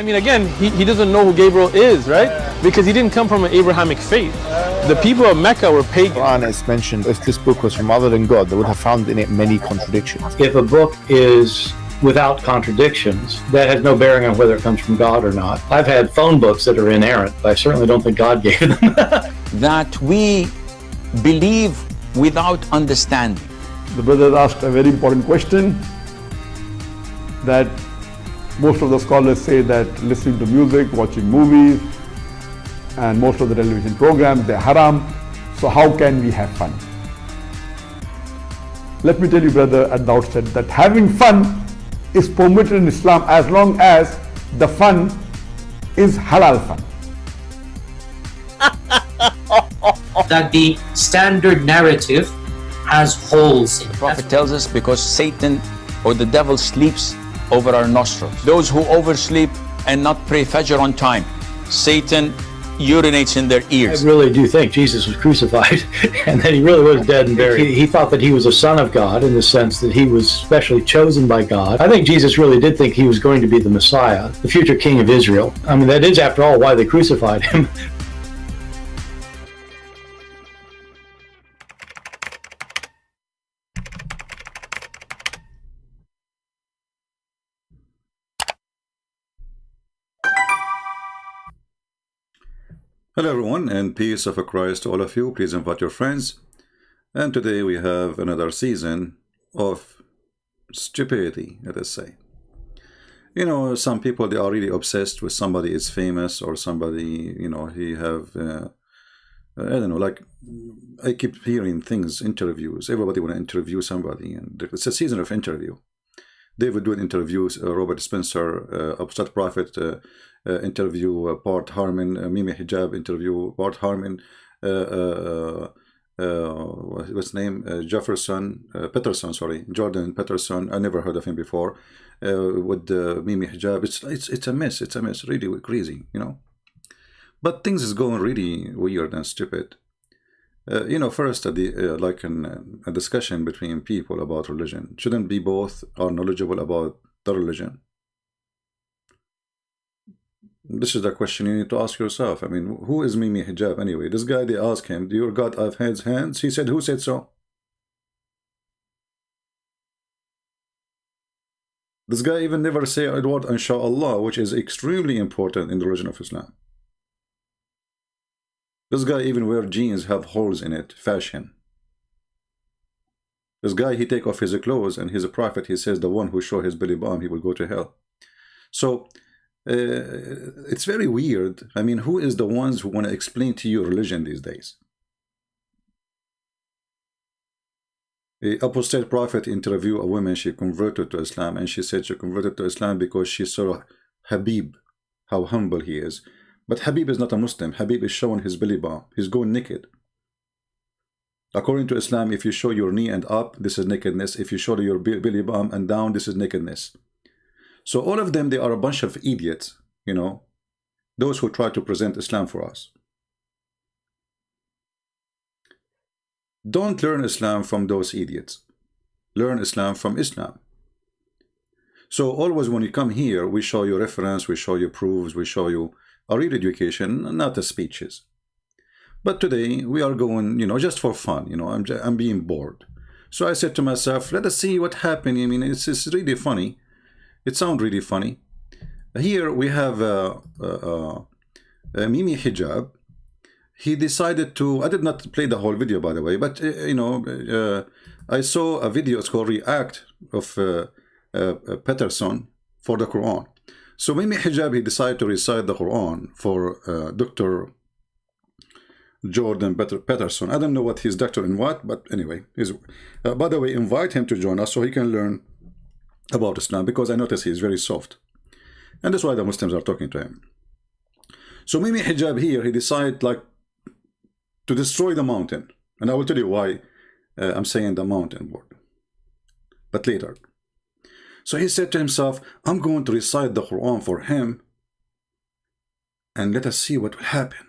mean, again, he doesn't know who Gabriel is, right? Because he didn't come from an Abrahamic faith. The people of Mecca were pagan. Quran is mentioned, if this book was from other than God, they would have found in it many contradictions. If a book is without contradictions, that has no bearing on whether it comes from God or not. I've had phone books that are inerrant, but I certainly don't think God gave them. That we believe without understanding. The brother asked a very important question, that most of the scholars say that listening to music, watching movies, and most of the television programs, they're haram. So how can we have fun? Let me tell you, brother, at the outset, that having fun is permitted in Islam as long as the fun is halal fun. That the standard narrative has holes in it. The Prophet tells us because Satan or the devil sleeps over our nostrils. Those who oversleep and not pray Fajr on time, Satan urinates in their ears. I really do think Jesus was crucified and that he really was dead and buried. He thought that he was a son of God in the sense that he was specially chosen by God. I think Jesus really did think he was going to be the Messiah, the future king of Israel. I mean, that is, after all, why they crucified him. Hello everyone, and peace of Christ to all of you. Please invite your friends. And today we have another season of stupidity, let us say. You know, some people, they are really obsessed with somebody is famous or somebody, you know, he have, I don't know, like, I keep hearing things, interviews. Everybody want to interview somebody, and it's a season of interview. David doing interviews, Robert Spencer, Upstart Prophet, interview Bart Harmon, Mimi Hijab interview Bart Harmon, what's his name, Peterson, sorry, Jordan Peterson. I never heard of him before. With Mimi Hijab, it's a mess, really crazy, you know. But things is going really weird and stupid. You know, first, like a discussion between people about religion, shouldn't be both are knowledgeable about the religion? This is the question you need to ask yourself. I mean, who is Mimi Hijab anyway? This guy, they ask him, do your God have hands? He said, who said so? This guy even never say a word, inshallah, which is extremely important in the religion of Islam. This guy even wear jeans have holes in it, fashion. This guy, he take off his clothes and he's a prophet. He says the one who show his belly bump, he will go to hell. So it's very weird. I mean, who is the ones who want to explain to you religion these days? A apostate prophet interviewed a woman, she converted to Islam, and she said she converted to Islam because she saw Habib, how humble he is. But Habib is not a Muslim. Habib is showing his belly bump. He's going naked. According to Islam, if you show your knee and up, this is nakedness. If you show your belly bump and down, this is nakedness. So all of them, they are a bunch of idiots, you know, those who try to present Islam for us. Don't learn Islam from those idiots. Learn Islam from Islam. So always when you come here, we show you reference, we show you proofs, we show you a real education, not the speeches. But today we are going, you know, just for fun. You know, I'm being bored. So I said to myself, let us see what happened. I mean, it's really funny. It sounds really funny. Here we have Mimi Hijab. He decided to, I did not play the whole video, by the way, but you know, I saw a video, it's called React of Peterson for the Quran. So Mimi Hijab, he decided to recite the Quran for Dr. Jordan Peterson. I don't know what he's doctor in what, but anyway, by the way, invite him to join us so he can learn about Islam, because I notice he's very soft. And that's why the Muslims are talking to him. So Mimi Hijab here, he decided like to destroy the mountain. And I will tell you why I'm saying the mountain word, but later. So he said to himself, I'm going to recite the Quran for him, and let us see what will happen.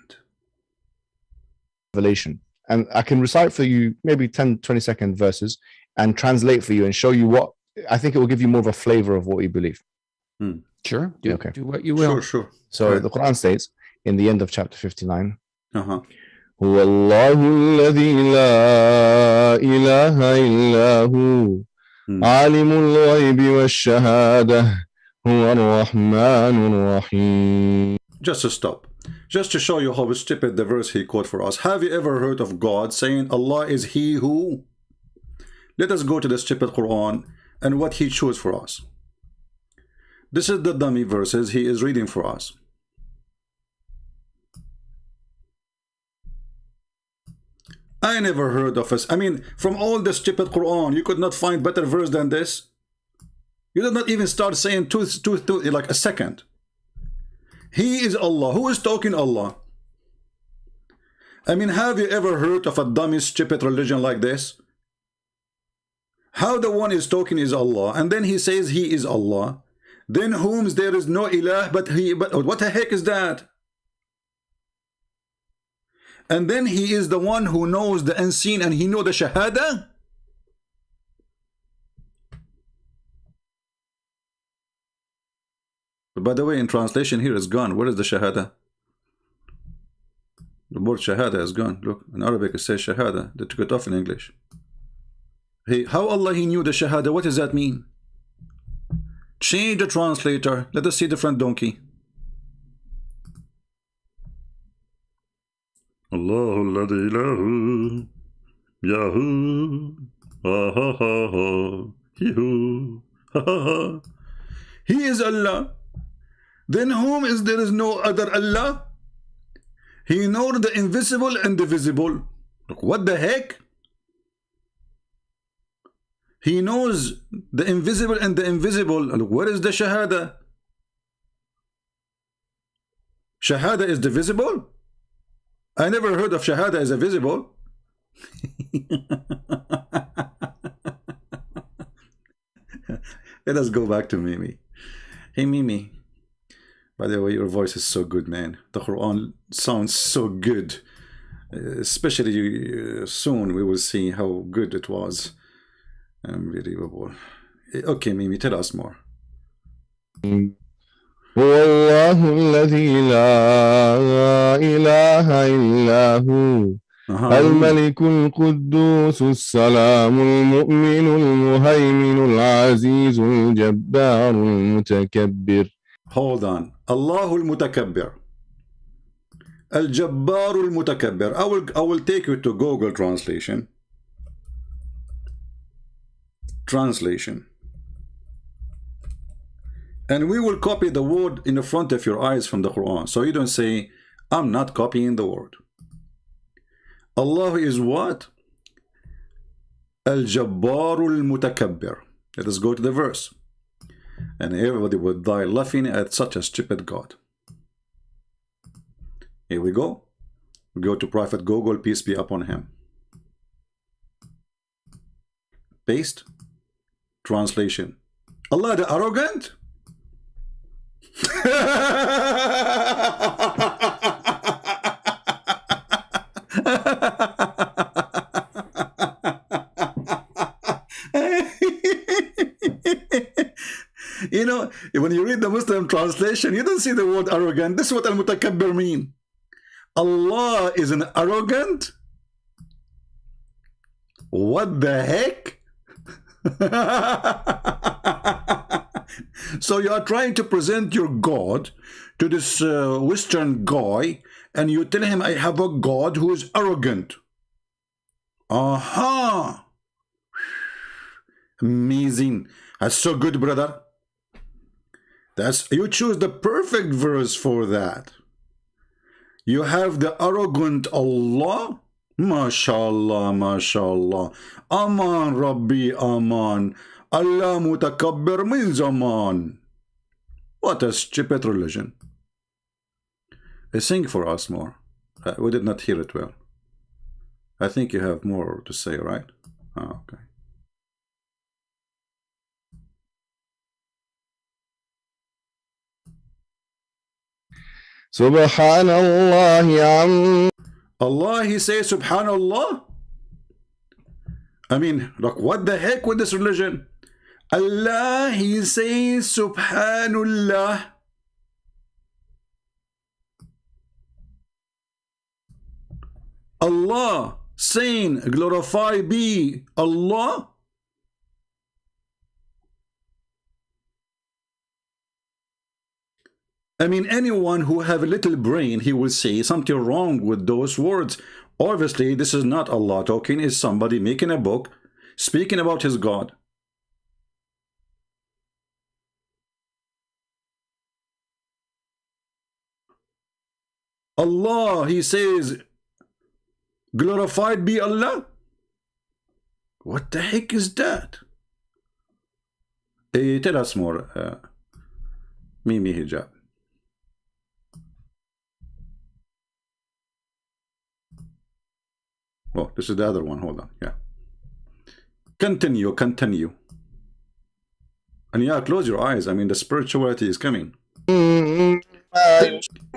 Revelation. And I can recite for you maybe 10-20-second verses and translate for you and show you what, I think it will give you more of a flavor of what you believe. Sure. Do, Okay. do what you will. Sure, sure. So Right. the Quran states in the end of chapter 59, Uh-huh. هو الله الذي لا إله إلا هو عالم الغيب والشهادة هو الرحمن الرحيم. Just to stop. Just to show you how stupid the verse he quote for us. Have you ever heard of God saying Allah is He who? Let us go to the stupid Quran and what He chose for us. This is the dummy verses he is reading for us. I never heard of us. I mean, from all the stupid Quran, you could not find better verse than this. You did not even start saying two like a second. He is Allah. Who is talking Allah? I mean, have you ever heard of a dummy, stupid religion like this? How the one is talking is Allah, and then he says he is Allah. Then whom there is no ilah but he. But what the heck is that? And then he is the one who knows the unseen and he know the shahada. But by the way, in translation here is gone. Where is the shahada? The word shahada is gone. Look, in Arabic it says shahada. They took it off in English. Hey, how Allah he knew the shahada? What does that mean? Change the translator. Let us see the front donkey. Allahu alladhi ilahu yahu ha ha ha ha hihu ha ha ha. He is Allah. Then whom is there is no other Allah? He knows the invisible and the visible. Look, what the heck? He knows the invisible and the invisible. Look, where is the shahada? Shahada is the visible? I never heard of shahada as a visible. Let us go back to Mimi. Hey Mimi, by the way, your voice is so good, man. The Quran sounds so good. Especially soon we will see how good it was. Unbelievable. Okay, Mimi, tell us more. هو الله الذي لا إله إلا هو الملك القدوس السلام المؤمن المهيمن العزيز الجبار المتكبر. Hold on. الله المتكبر. الجبار المتكبر. I will take you to Google translation. And we will copy the word in the front of your eyes from the Quran. So you don't say, I'm not copying the word. Allah is what? Al-Jabbar al-Mutakabbir. Let us go to the verse. And everybody would die laughing at such a stupid God. Here we go. We go to Prophet Google, peace be upon him. Paste. Translation. Allah the arrogant? You know, when you read the Muslim translation, you don't see the word arrogant. This is what al-mutakabbir mean. Allah is an arrogant? What the heck? So you are trying to present your God to this Western guy, and you tell him, I have a God who is arrogant. Aha! Amazing. That's so good, brother. You choose the perfect verse for that. You have the arrogant Allah. MashaAllah, MashaAllah. Aman Rabbi Aman. Allah mutakabbir min zaman. What a stupid religion. Sing for us more. We did not hear it well. I think you have more to say, right? Oh, okay. Subhanallah. Allah, he says Subhanallah. I mean, look, what the heck with this religion? Allah, he says Subhanallah. Allah saying glorified be Allah. I mean, anyone who have a little brain, he will say something wrong with those words. Obviously, this is not Allah talking, it's somebody making a book, speaking about his God. Allah, he says, glorified be Allah. What the heck is that? Tell us more, Mimi Hijab. Oh, this is the other one. Hold on. Yeah. Continue. And yeah, close your eyes. I mean, the spirituality is coming.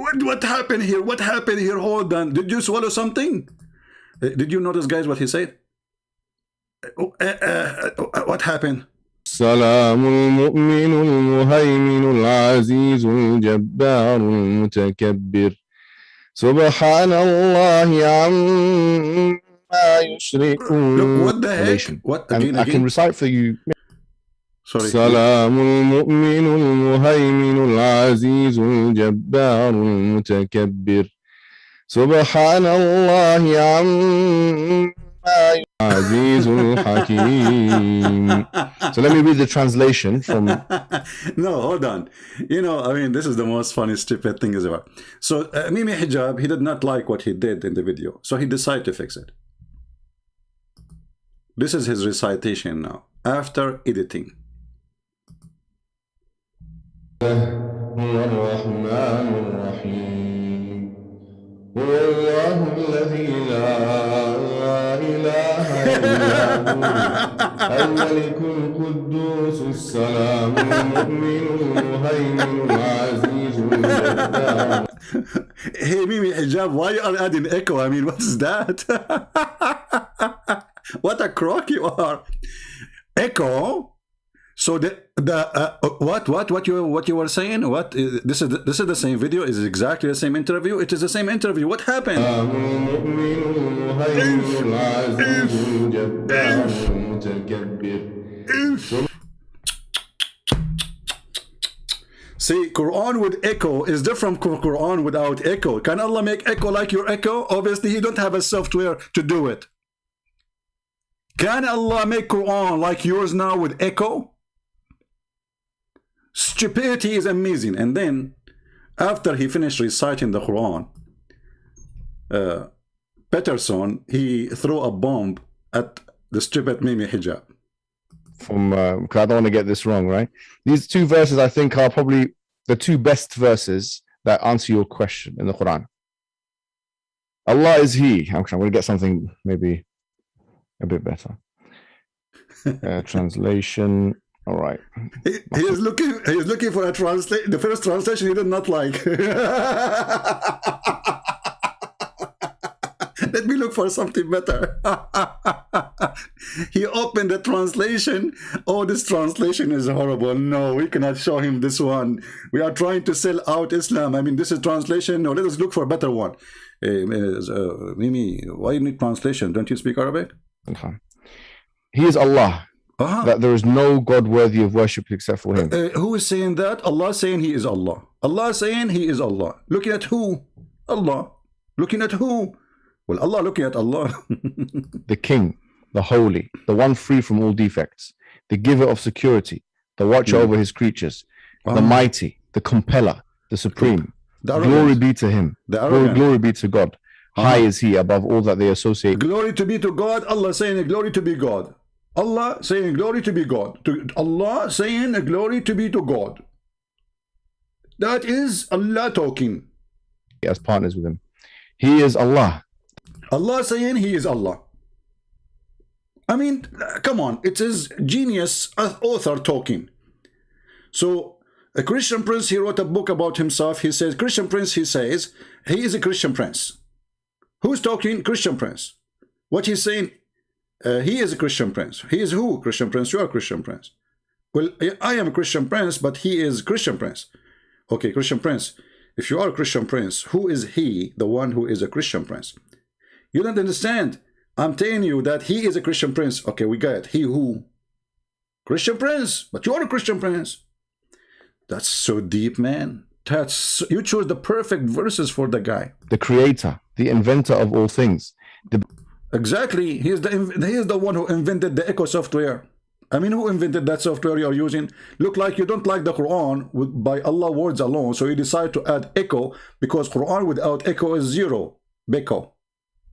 What happened here? What happened here? Hold on. Did you swallow something? Did you notice, guys, what he said? What happened? السلام المؤمن المهيمن العزيز الجبار المتكبر سبحان الله عما يشركون. Look, what the heck? What again? I can recite for you. Sorry. سلام المؤمن المهيمن العزيز الجبار المتكبر سبحان الله عما عزيز الحكيم. So let me read the translation from. No, hold on. You know, I mean, this is the most funny, stupid thing is ever. So Mimi Hijab, he did not like what he did in the video, so he decided to fix it. This is his recitation now after editing. هو الرحمن الرحيم هو الله الذي لا إله إلا هو الملك القدوس السلام المؤمن المهيمن العزيز الجبار. Hey Mimi Hijab, why you are adding echo? I mean, what is that? What a crock you are. Echo. So what you were saying? What this is the same video? Is exactly the same interview? It is the same interview. What happened? See, Quran with echo is different from Quran without echo. Can Allah make echo like your echo? Obviously, He don't have a software to do it. Can Allah make Quran like yours now with echo? Stupidity is amazing. And then, after he finished reciting the Quran, Peterson, he threw a bomb at the stupid Mimi Hijab. From because I don't want to get this wrong, right? These two verses I think are probably the two best verses that answer your question in the Quran. Allah is He. I'm going to get something maybe a bit better. Translation. All right. He is looking for a translation. The first translation he did not like. Let me look for something better. He opened the translation. Oh, this translation is horrible. No, we cannot show him this one. We are trying to sell out Islam. I mean, this is translation. No, let us look for a better one. Mimi, why you need translation? Don't you speak Arabic? He is Allah. That there is no God worthy of worship except for Him. Who is saying that? Allah saying He is Allah. Allah saying He is Allah. Looking at who? Allah. Looking at who? Well, Allah looking at Allah. The King, the Holy, the one free from all defects, the giver of security, the watcher over His creatures, the mighty, the compeller, the supreme. Glory be to Him. Glory be to God. High is He above all that they associate. Glory to be to God. Allah saying glory to be God. Allah saying glory to be God. Allah saying glory to be to God. That is Allah talking. As partners with Him. He is Allah. Allah saying He is Allah. I mean, come on. It is genius author talking. So a Christian prince, he wrote a book about himself. He says, Christian prince, he says, he is a Christian prince. Who's talking? Christian prince. What he's saying, he is a Christian prince. He is who? Christian prince. You are Christian prince. well, I am a Christian prince, but he is Christian prince. Okay, Christian prince. If you are a Christian prince, who is he, the one who is a Christian prince? You don't understand. I'm telling you that he is a Christian prince. Okay, we got it. He who? Christian prince. But you are a Christian prince. That's so deep, man. You chose the perfect verses for the guy. The creator, the inventor of all things. Exactly. He is the one who invented the Echo software. I mean, who invented that software you are using? Look like you don't like the Quran by Allah words alone, so you decide to add echo, because Quran without echo is zero. Beko.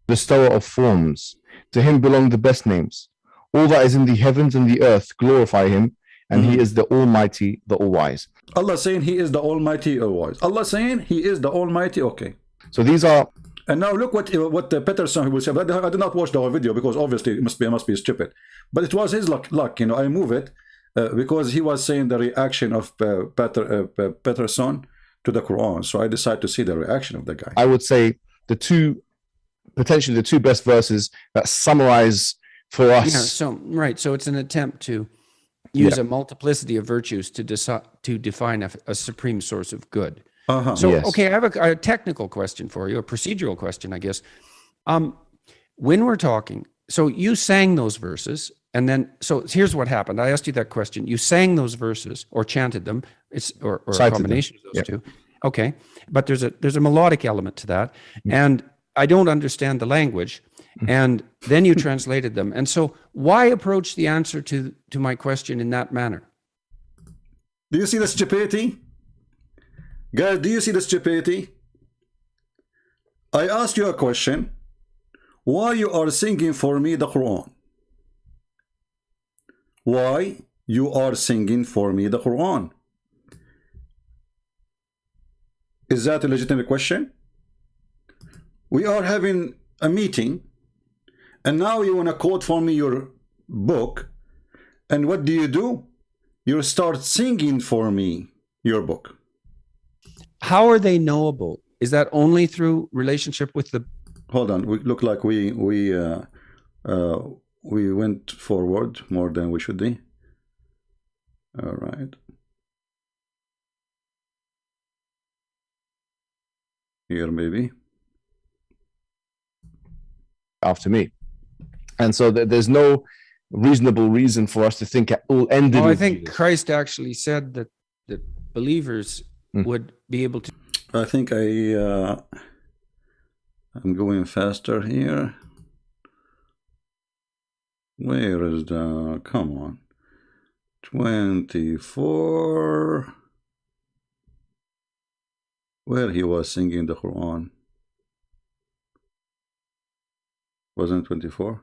Bestower of forms. To him belong the best names. All that is in the heavens and the earth glorify him, and he is the Almighty, the All-Wise. Allah saying he is the Almighty, All-Wise. Allah saying he is the Almighty. Okay. So these are. And now look what the Peterson will say. But I did not watch the whole video because obviously it must be stupid. But it was his luck. You know, I move it because he was saying the reaction of Peterson to the Quran. So I decided to see the reaction of the guy. I would say potentially the two best verses that summarize for us. Yeah, so it's an attempt to use a multiplicity of virtues to define a supreme source of good. Okay, I have a technical question for you, a procedural question, I guess. When we're talking, so you sang those verses, and then, so here's what happened. I asked you that question. You sang those verses or chanted them, or a combination of those two. Okay, but there's a melodic element to that, and I don't understand the language, and then you translated them. And so why approach the answer to my question in that manner? Do you see the stupidity? Guys, do you see the stupidity? I asked you a question. Why you are singing for me the Quran? Why you are singing for me the Quran? Is that a legitimate question? We are having a meeting, and now you want to quote for me your book, and what do? You start singing for me your book. How are they knowable? Is that only through relationship with the? Hold on. We look like we went forward more than we should be. All right. Here maybe. After me, and so there's no reasonable reason for us to think it all ended. I think Christ actually said that believers would be able to. I think I'm going faster here. Where is the? Come on, 24. Where he was singing the Quran. Wasn't 24?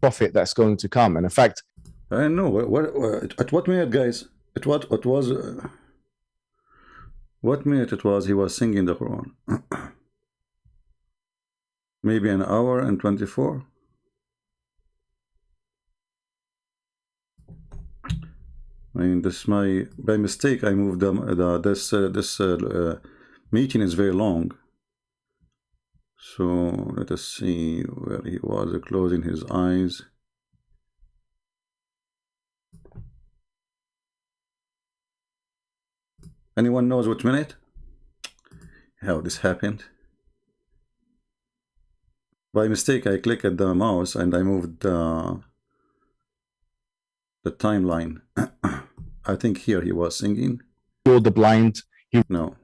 Prophet that's going to come, and in fact, I know at what minute, guys? At what minute it was he was singing the Quran? Maybe an hour and 24. I mean, this by mistake. I moved this meeting is very long. So let us see where he was closing his eyes. Anyone knows what minute? How this happened? By mistake, I clicked at the mouse and I moved the timeline. I think here he was singing. Healed the blind. No.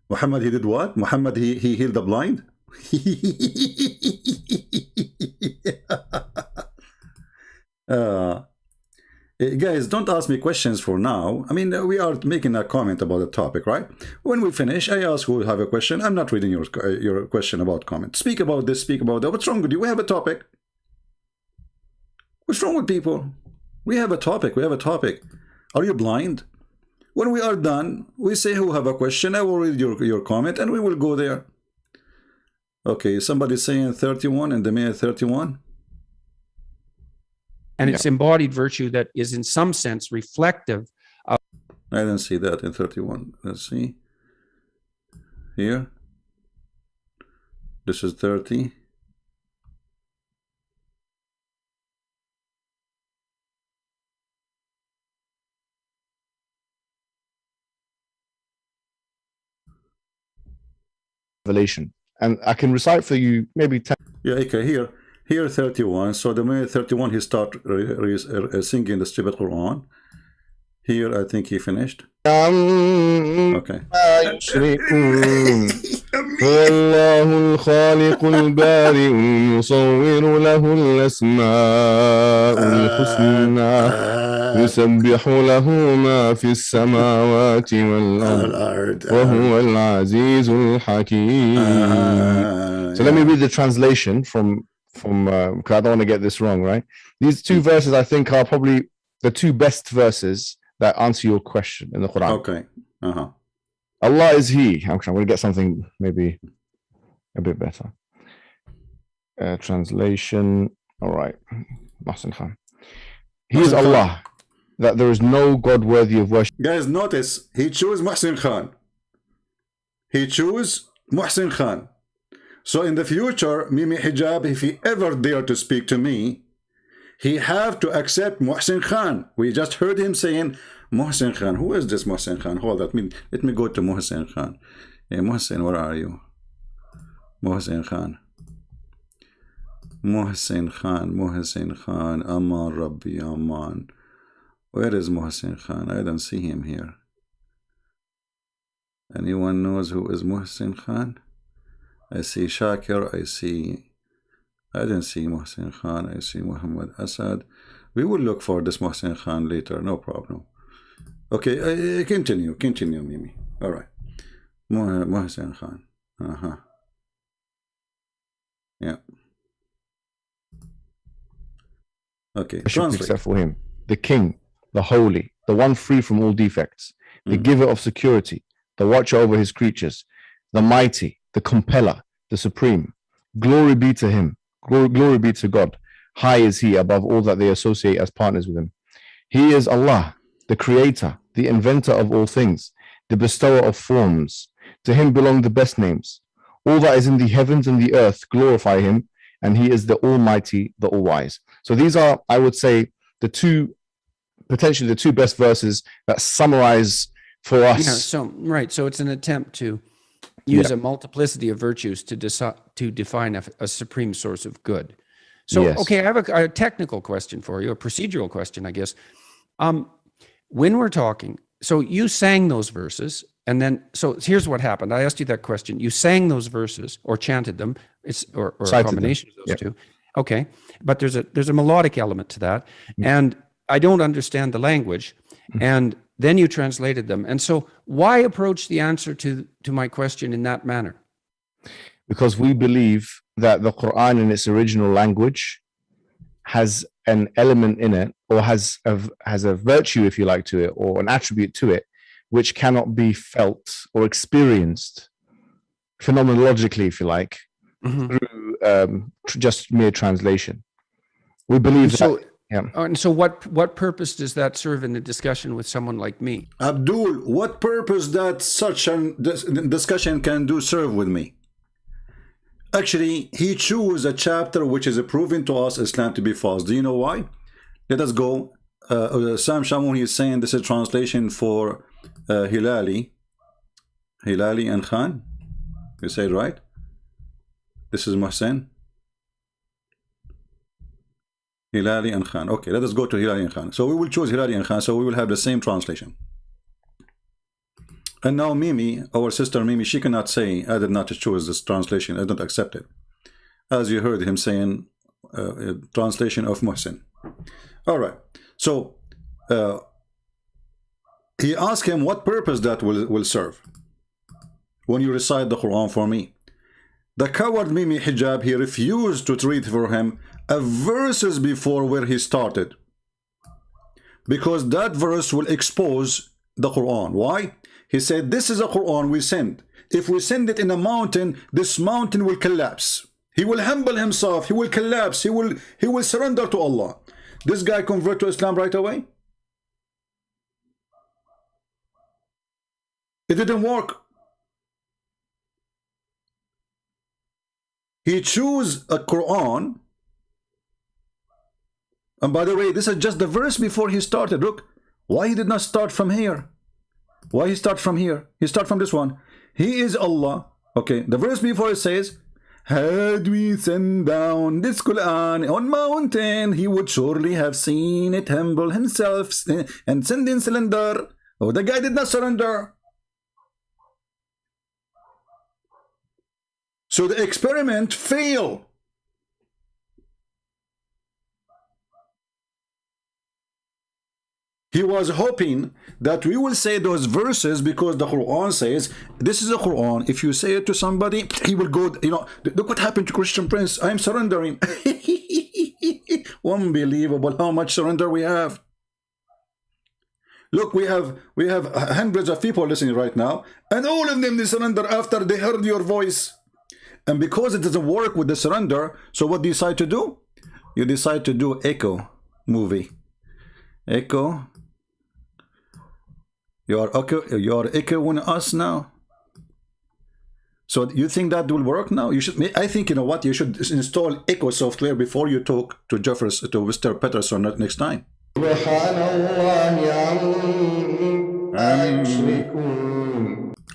Muhammad, he did what? Muhammad, he healed the blind? Guys, don't ask me questions for now. I mean, we are making a comment about the topic, right? When we finish, I ask who will have a question. I'm not reading your question about comment. Speak about this, speak about that. What's wrong with you? We have a topic. What's wrong with people? We have a topic. We have a topic. Are you blind? When we are done, we say who have a question. I will read your comment and we will go there. Okay, somebody saying 31 and the mayor 31. And it's embodied virtue that is in some sense reflective of. I didn't see that in 31. Let's see. Here. This is 30. revelation. And I can recite for you maybe 10. Yeah, okay, here 31. So the minute 31 he start singing the stupid Quran. Here I think he finished. Okay. هو الله الخالق البارئ المصور له الأسماء الحسنى يسبح له ما في السماوات والأرض وهو العزيز الحكيم. So let me read the translation from because I don't want to get this wrong, right? These two verses I think are probably the two best verses that answer your question in the Quran. Okay. Allah is He. I'm going to get something maybe a bit better. Translation. All right. Mahsin Khan. He is Allah, that there is no God worthy of worship. Guys, notice he chose Muhsin Khan. He chose Muhsin Khan. So in the future, Mimi Hijab, if he ever dare to speak to me, he have to accept Muhsin Khan. We just heard him saying, Muhsin Khan. Who is this Muhsin Khan? Hold on. Let me go to Muhsin Khan. Hey, Muhsin, where are you? Muhsin Khan. Muhsin Khan. Muhsin Khan. Aman Rabbi Aman. Where is Muhsin Khan? I don't see him here. Anyone knows who is Muhsin Khan? I see Shakir. I don't see Muhsin Khan. I see Muhammad Asad. We will look for this Muhsin Khan later. No problem. Okay, continue, Mimi. All right. Muhsin Khan. Yeah. Okay. Except for Him, the King, the Holy, the one free from all defects, the giver of security, the watcher over His creatures, the mighty, the compeller, the supreme. Glory be to Him. Glory be to God. High is He above all that they associate as partners with Him. He is Allah, the creator, the inventor of all things, the bestower of forms. To Him belong the best names. All that is in the heavens and the earth glorify Him, and He is the Almighty, the All-Wise. So these are, I would say, potentially the two best verses that summarize for us. Yeah, so it's an attempt to use a multiplicity of virtues to define a supreme source of good. So, okay, I have a technical question for you, a procedural question, I guess. When we're talking, so you sang those verses, and then, so here's what happened. I asked you that question. You sang those verses or chanted them, or a combination of those two. Okay, but there's a melodic element to that, and I don't understand the language, and then you translated them. And so why approach the answer to my question in that manner? Because we believe that the Quran in its original language has an element in it, or has a virtue, if you like, to it, or an attribute to it, which cannot be felt or experienced phenomenologically, if you like, through just mere translation. We believe so. That. Yeah. And so what purpose does that serve in a discussion with someone like me? Abdul, what purpose that such a discussion can do serve with me? Actually, he chose a chapter which is proven to us Islam to be false. Do you know why? Let us go. Sam Shamoun is saying this is translation for Hilali and Khan. You say it right? This is Muhsin. Hilali and Khan. Okay, let us go to Hilali and Khan. So we will choose Hilali and Khan, so we will have the same translation. And now Mimi, our sister Mimi, she cannot say, I did not choose this translation, I don't accept it. As you heard him saying, translation of Muhsin. All right, so he asked him what purpose that will serve when you recite the Quran for me. The coward Mimi Hijab, he refused to read for him a verses before where he started, because that verse will expose the Quran. Why? He said, this is a Quran we send. If we send it in a mountain, this mountain will collapse. He will humble himself. He will collapse. He will surrender to Allah. This guy convert to Islam right away? It didn't work. He chose a Quran. And by the way, this is just the verse before he started. Look, why he did not start from here? Why he start from here? He start from this one. He is Allah, Okay, the verse before it says, had we sent down this Quran on mountain, he would surely have seen it humble himself and send in cylinder. Oh, the guy did not surrender. So the experiment failed. He was hoping that we will say those verses because the Quran says, this is the Quran. If you say it to somebody, he will go, you know, look what happened to Christian Prince. I am surrendering. Unbelievable how much surrender we have. Look, we have hundreds of people listening right now, and all of them, they surrender after they heard your voice. And because it doesn't work with the surrender, so what do you decide to do? You decide to do echo movie. Echo. You are echoing us now. So you think that will work now? You should. I think, you know what, you should install echo software before you talk to Mr. Peterson next time.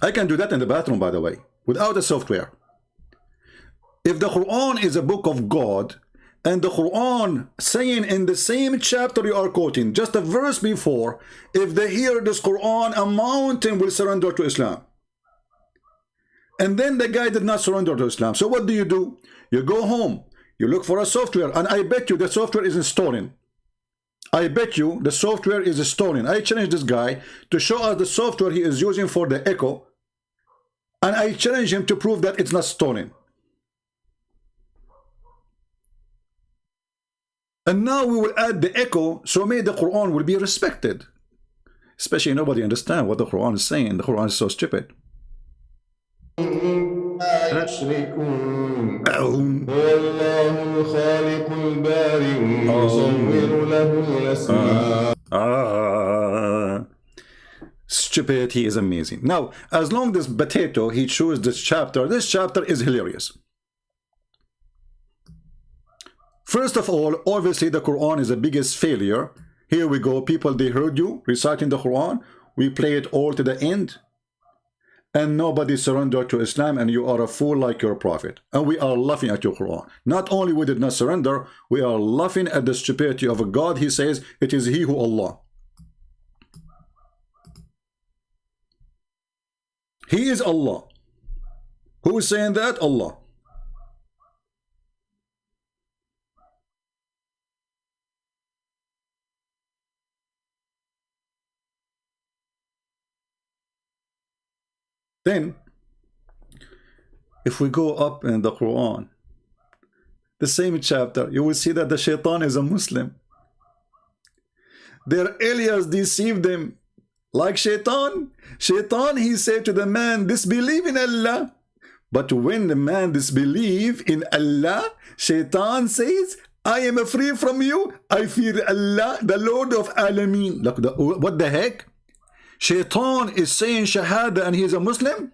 I can do that in the bathroom, by the way, without the software. If the Quran is a book of God, and the Quran saying in the same chapter you are quoting, just a verse before, if they hear this Quran, a mountain will surrender to Islam. And then the guy did not surrender to Islam. So what do? You go home, you look for a software, and I bet you the software is stolen. I bet you the software is stolen. I challenge this guy to show us the software he is using for the echo, and I challenge him to prove that it's not stolen. And now we will add the echo, so maybe the Quran will be respected. Especially nobody understands what the Quran is saying. The Quran is so stupid. Stupidity is amazing. Now, as long as Potato, he chose this chapter is hilarious. First of all, obviously the Quran is the biggest failure. Here we go, people, they heard you reciting the Quran. We play it all to the end. And nobody surrendered to Islam, and you are a fool like your prophet. And we are laughing at your Quran. Not only we did not surrender, we are laughing at the stupidity of a God. He says, it is he who Allah. He is Allah. Who is saying that? Allah. Then, if we go up in the Quran, the same chapter, you will see that the shaitan is a Muslim. Their alias deceived them. Like shaitan, he said to the man, disbelieve in Allah. But when the man disbelieve in Allah, shaitan says, I am free from you. I fear Allah, the Lord of Alameen. Look, what the heck? Shaitan is saying Shahada and he is a Muslim?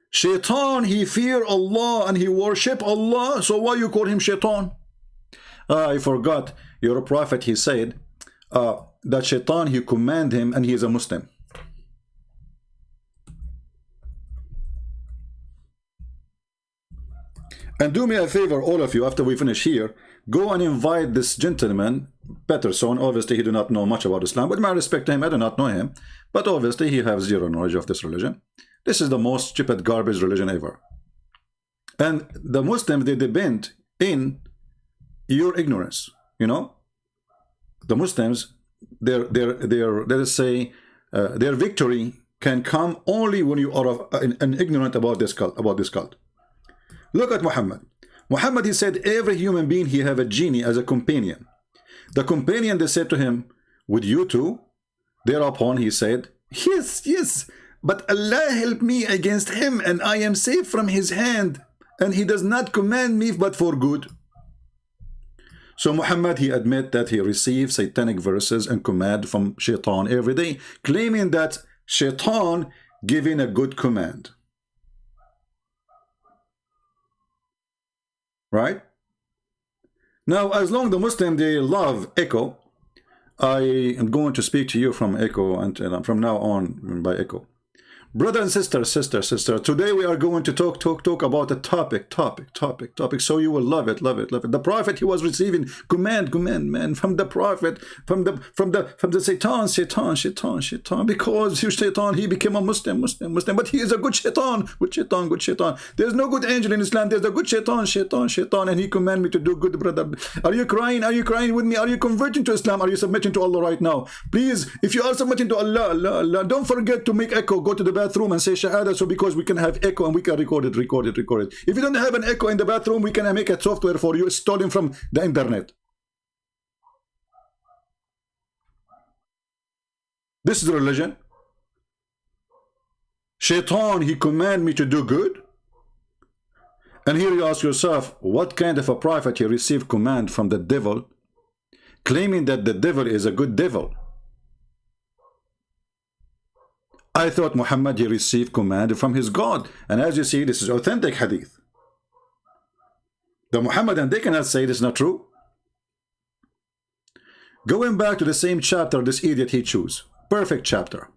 Shaitan, he fear Allah and he worship Allah. So why you call him Shaitan? I forgot. Your prophet, he said that Shaitan, he command him and he is a Muslim. And do me a favor, all of you, after we finish here, go and invite this gentleman, Peterson. Obviously, he do not know much about Islam, but my respect to him, I do not know him. But obviously, he has zero knowledge of this religion. This is the most stupid garbage religion ever. And the Muslims, they depend in your ignorance, you know? The Muslims, let's say, their victory can come only when you are ignorant about this cult. Look at Muhammad. Muhammad, he said, every human being, he have a genie as a companion. The companion, they said to him, would you too? Thereupon he said, yes, but Allah help me against him, and I am safe from his hand, and he does not command me but for good. So Muhammad, he admit that he received satanic verses and command from Shaitan every day, claiming that Shaitan giving a good command. Right? Now, as long as the Muslim, they love echo, I am going to speak to you from Echo, and from now on by Echo. Brother and sister, today we are going to talk about a topic. So you will love it. The prophet, he was receiving command, man, from the prophet, from the Satan, because you Satan, he became a Muslim, but he is a good Shaitan. There's no good angel in Islam. There's a good Shaitan, and he command me to do good, brother. Are you crying? Are you crying with me? Are you converting to Islam? Are you submitting to Allah right now? Please, if you are submitting to Allah, don't forget to make echo. Go to the bathroom and say shahada, so because we can have echo and we can record it. If you don't have an echo in the bathroom, we can make a software for you, stolen from the internet. This is religion. Shaitan, he command me to do good. And here you ask yourself, what kind of a prophet he received command from the devil, claiming that the devil is a good devil? I thought Muhammad, he received command from his God. And as you see, this is authentic hadith. The Muhammadan, they cannot say this is not true. Going back to the same chapter this idiot he chose. Perfect chapter.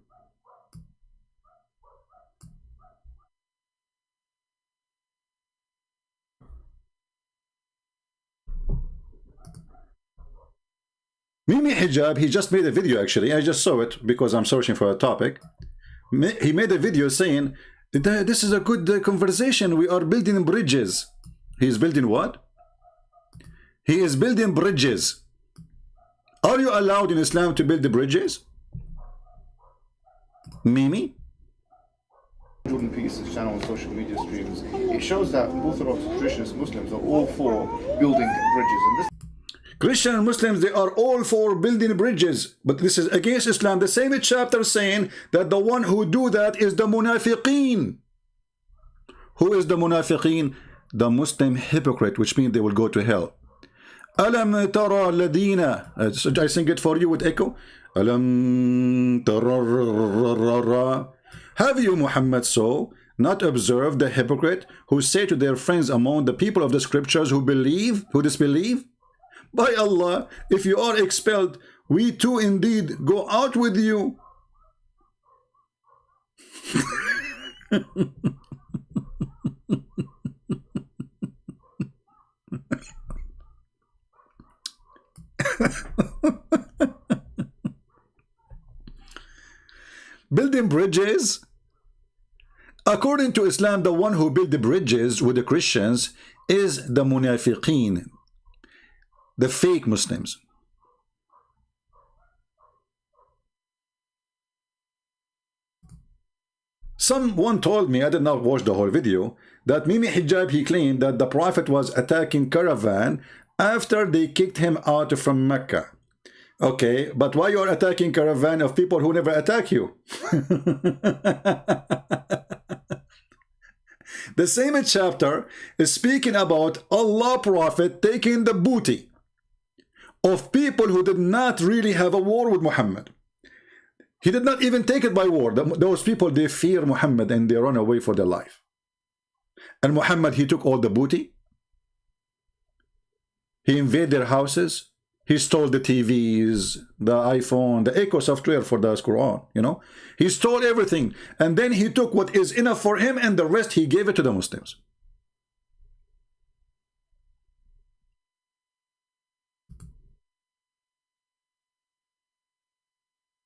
Mimi Hijab, he just made a video actually. I just saw it because I'm searching for a topic. He made a video saying, this is a good conversation. We are building bridges. He is building what? He is building bridges. Are you allowed in Islam to build the bridges? Mimi? Jordan Peterson's channel on social media streams, it shows that Orthodox, Christians, Muslims are all for building bridges. And this Christian and Muslims, they are all for building bridges, but this is against Islam. The same chapter saying that the one who do that is the munafiqeen. Who is the munafiqeen? The Muslim hypocrite, which means they will go to hell. Alam tara ladina. I sing it for you with echo. Alam tara. Have you, Muhammad, so not observed the hypocrite who say to their friends among the people of the scriptures who disbelieve? By Allah, if you are expelled, we too indeed go out with you. Building bridges. According to Islam, the one who built the bridges with the Christians is the munafiqeen, the fake Muslims. Someone told me, I did not watch the whole video, that Mimi Hijab, he claimed that the Prophet was attacking caravan after they kicked him out from Mecca. Okay, but why you are attacking caravan of people who never attack you? The same chapter is speaking about Allah Prophet taking the booty of people who did not really have a war with Muhammad. He did not even take it by war. Those people, they fear Muhammad and they run away for their life. And Muhammad, he took all the booty. He invaded their houses. He stole the TVs, the iPhone, the Echo software for the Quran, you know. He stole everything. And then he took what is enough for him and the rest he gave it to the Muslims.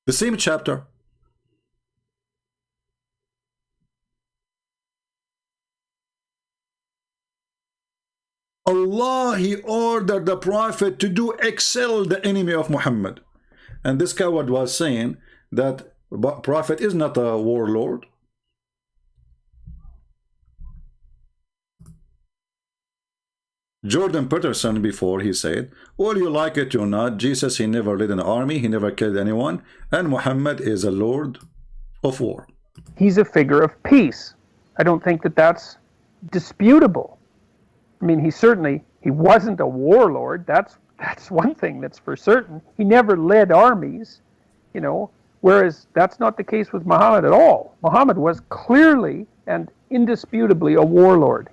The same chapter. Allah, he ordered the Prophet to do excel the enemy of Muhammad. And this coward was saying that Prophet is not a warlord. Jordan Peterson, before, he said, well, you like it or not, Jesus, he never led an army, he never killed anyone, and Muhammad is a lord of war. He's a figure of peace. I don't think that that's disputable. I mean, he wasn't a warlord. That's one thing that's for certain. He never led armies, you know, whereas that's not the case with Muhammad at all. Muhammad was clearly and indisputably a warlord.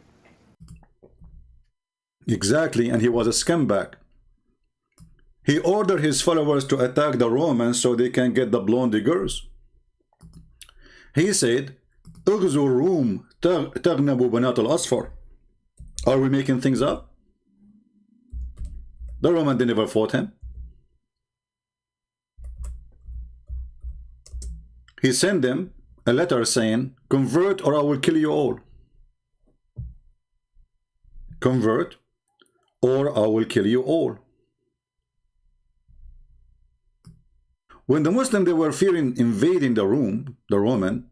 Exactly, and he was a scumbag. He ordered his followers to attack the Romans so they can get the blonde girls. He said, اغزوا الروم تغنبوا بنات الأصفر. Are we making things up? The Roman, they never fought him. He sent them a letter saying, convert or I will kill you all. Convert or I will kill you all. When the Muslims, they were fearing invading the Roman,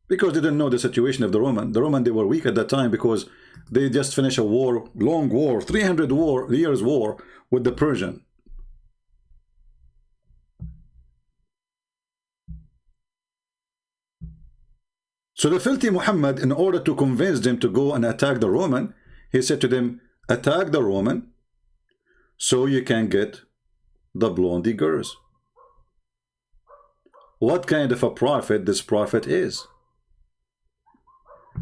because they didn't know the situation of the Roman, they were weak at that time because they just finished a war, long war, 300 years war with the Persian. So the filthy Muhammad, in order to convince them to go and attack the Roman, he said to them, attack the Roman so you can get the blondie girls. What kind of a prophet this prophet is?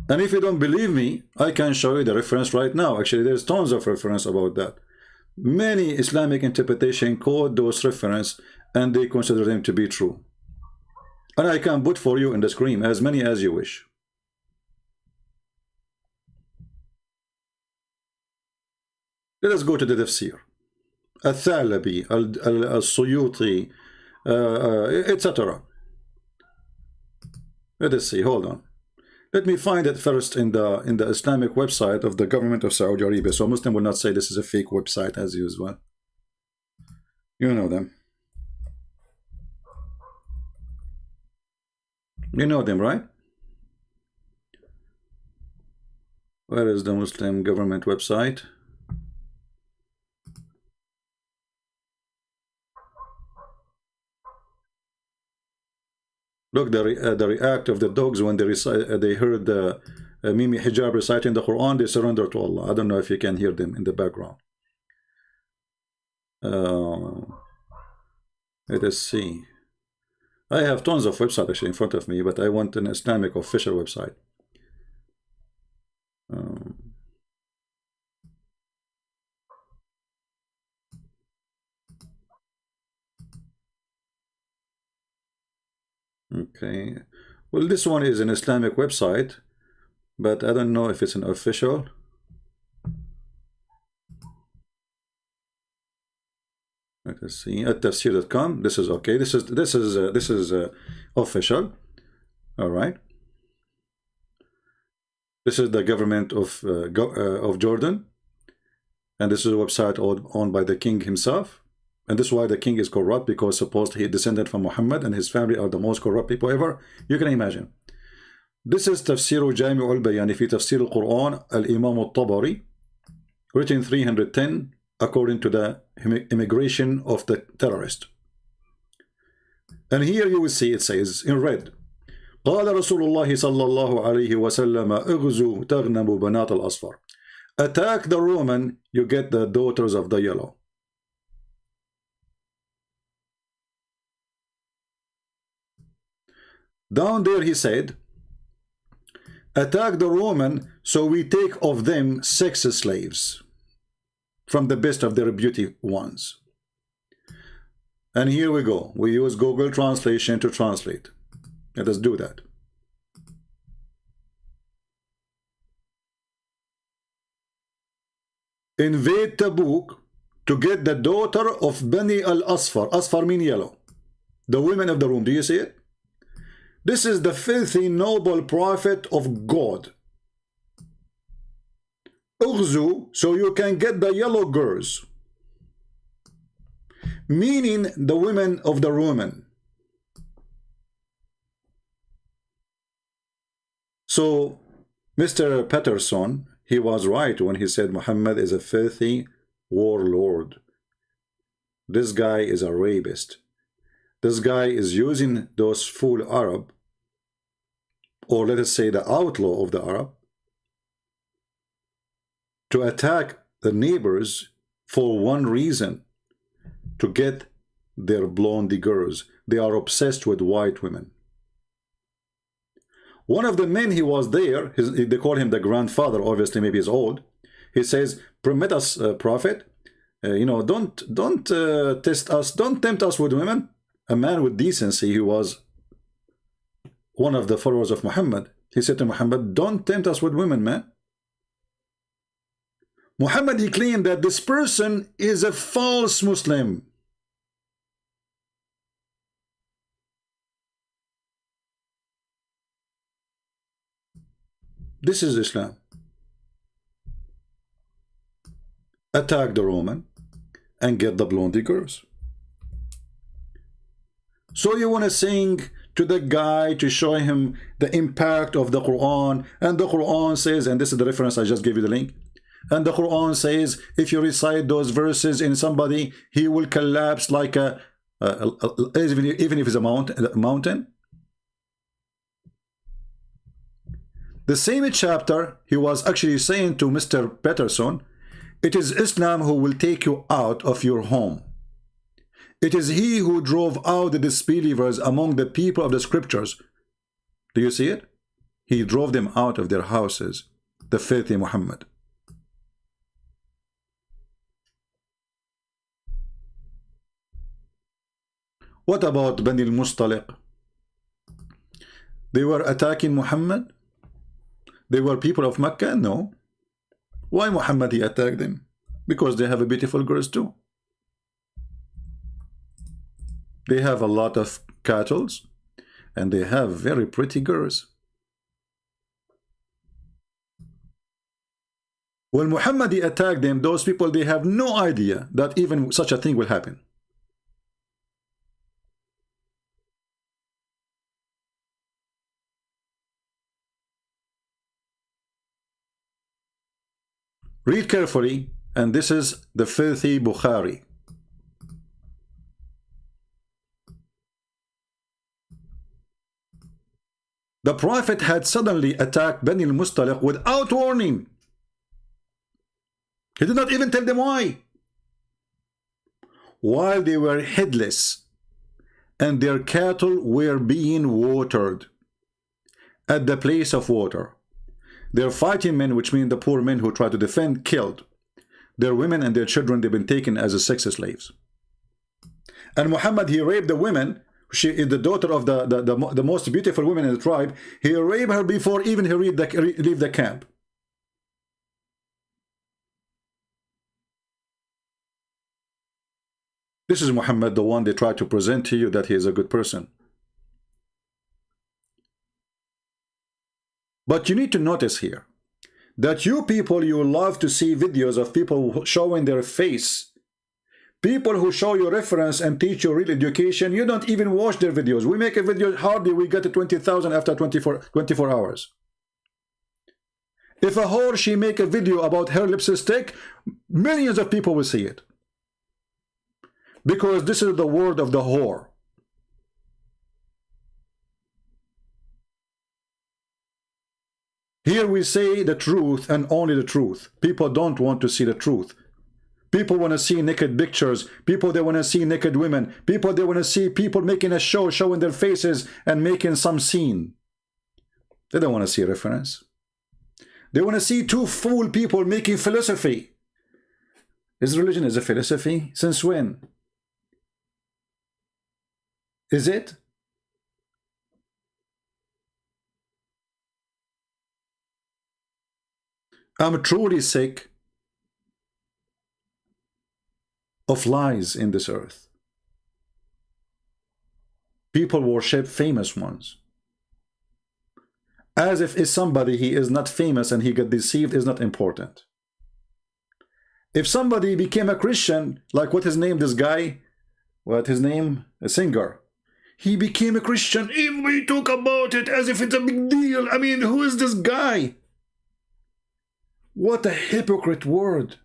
And if you don't believe me, I can show you the reference right now. Actually, there's tons of reference about that. Many Islamic interpretation quote those references and they consider them to be true. And I can put for you in the screen as many as you wish. Let us go to the tafsir. Al-Thalabi, Al-Suyuti, etc. Let us see, hold on. Let me find it first in the Islamic website of the government of Saudi Arabia, so Muslim will not say this is a fake website as usual. You know them. You know them, right? Where is the Muslim government website? Look, the react of the dogs when they heard the Mimi Hijab reciting the Quran, they surrender to Allah. I don't know if you can hear them in the background. Let us see. I have tons of websites actually in front of me, but I want an Islamic official website. Okay, well, this one is an Islamic website, but I don't know if it's an official. Let us see at tafsir.com. This is okay. This is official. All right. This is the government of Jordan, and this is a website owned by the king himself. And this is why the king is corrupt, because supposedly he descended from Muhammad and his family are the most corrupt people ever. You can imagine. This is Tafsir Jami' al-Bayani fi Tafsir al-Quran al-Imam al-Tabari, written 310 according to the immigration of the terrorist. And here you will see it says in red, قال رسول الله صلى الله عليه وسلم اغزوا تغنموا بنات الأصفر. Attack the Roman, you get the daughters of the yellow. Down there he said, attack the Roman so we take of them sex slaves from the best of their beauty ones. And here we go. We use Google translation to translate. Let us do that. Invade Tabuk to get the daughter of Bani al-Asfar. Asfar mean yellow. The women of the room. Do you see it? This is the filthy noble prophet of God. Ughzu, so you can get the yellow girls. Meaning the women of the Roman. So, Mr. Peterson, he was right when he said Muhammad is a filthy warlord. This guy is a rapist. This guy is using those fool Arab, or let us say the outlaw of the Arab, to attack the neighbors for one reason, to get their blondie girls. They are obsessed with white women. One of the men, he was there, they call him the grandfather, obviously maybe he's old. He says, permit us, prophet, you know, don't test us, don't tempt us with women. A man with decency, who was one of the followers of Muhammad, he said to Muhammad, don't tempt us with women, man. Muhammad, he claimed that this person is a false Muslim. This is Islam. Attack the Roman and get the blondie girls. So you want to sing to the guy to show him the impact of the Quran, and the Quran says, and this is the reference, I just gave you the link, and the Quran says if you recite those verses in somebody, he will collapse like even if it's a mountain. The same chapter, he was actually saying to Mr. Peterson, it is Islam who will take you out of your home. It is he who drove out the disbelievers among the people of the scriptures. Do you see it? He drove them out of their houses, the filthy Muhammad. What about Bani al-Mustaliq? They were attacking Muhammad? They were people of Mecca? No. Why Muhammad he attacked them? Because they have a beautiful girls too. They have a lot of cattle and they have very pretty girls. When Muhammad he attacked them, those people, they have no idea that even such a thing will happen. Read carefully, and this is the filthy Bukhari. The Prophet had suddenly attacked Bani al-Mustaliq without warning. He did not even tell them why. While they were headless and their cattle were being watered at the place of water. Their fighting men, which mean the poor men who try to defend, killed. Their women and their children, they've been taken as sex slaves. And Muhammad, he raped the women. She is the daughter of the most beautiful woman in the tribe. He raped her before even he leave the camp. This is Muhammad, the one they try to present to you that he is a good person. But you need to notice here that you people, you love to see videos of people showing their face. People who show you reference and teach you real education, you don't even watch their videos. We make a video, hardly we get to 20,000 after 24 hours. If a whore, she make a video about her lipstick, millions of people will see it. Because this is the word of the whore. Here we say the truth and only the truth. People don't want to see the truth. People want to see naked pictures. People, they want to see naked women. People, they want to see people making a show, showing their faces and making some scene. They don't want to see reference. They want to see two fool people making philosophy. Is religion is a philosophy? Since when? Is it? I'm truly sick of lies in this earth. People worship famous ones. As if somebody he is not famous and he got deceived is not important. If somebody became a Christian, like what his name, this guy, what his name, a singer, he became a Christian, and we talk about it as if it's a big deal. I mean, who is this guy? What a hypocrite word.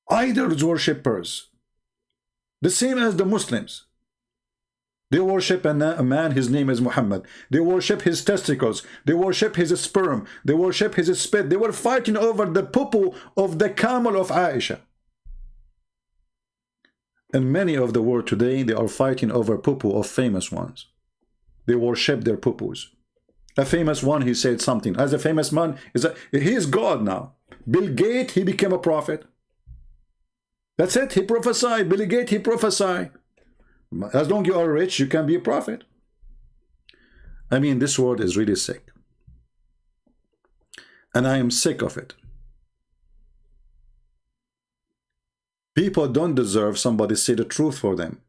Idols worshippers, the same as the Muslims. They worship a man, his name is Muhammad. They worship his testicles. They worship his sperm. They worship his spit. They were fighting over the poo-poo of the camel of Aisha. And many of the world today, they are fighting over poo-poo of famous ones. They worship their poo-poos. A famous one, he said something. As a famous man, he is God now. Bill Gates, he became a prophet. That's it. He prophesied. Bill Gates, he prophesied. As long as you are rich, you can be a prophet. I mean, this world is really sick. And I am sick of it. People don't deserve somebody to say the truth for them.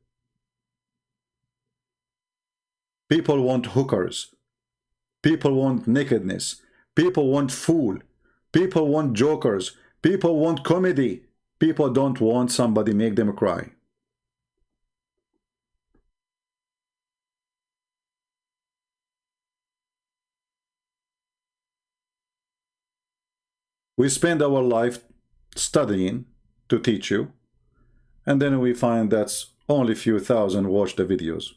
People want hookers. People want nakedness. People want fool. People want jokers. People want comedy. People don't want somebody make them cry. We spend our life studying to teach you, and then we find that's only few thousand watch the videos.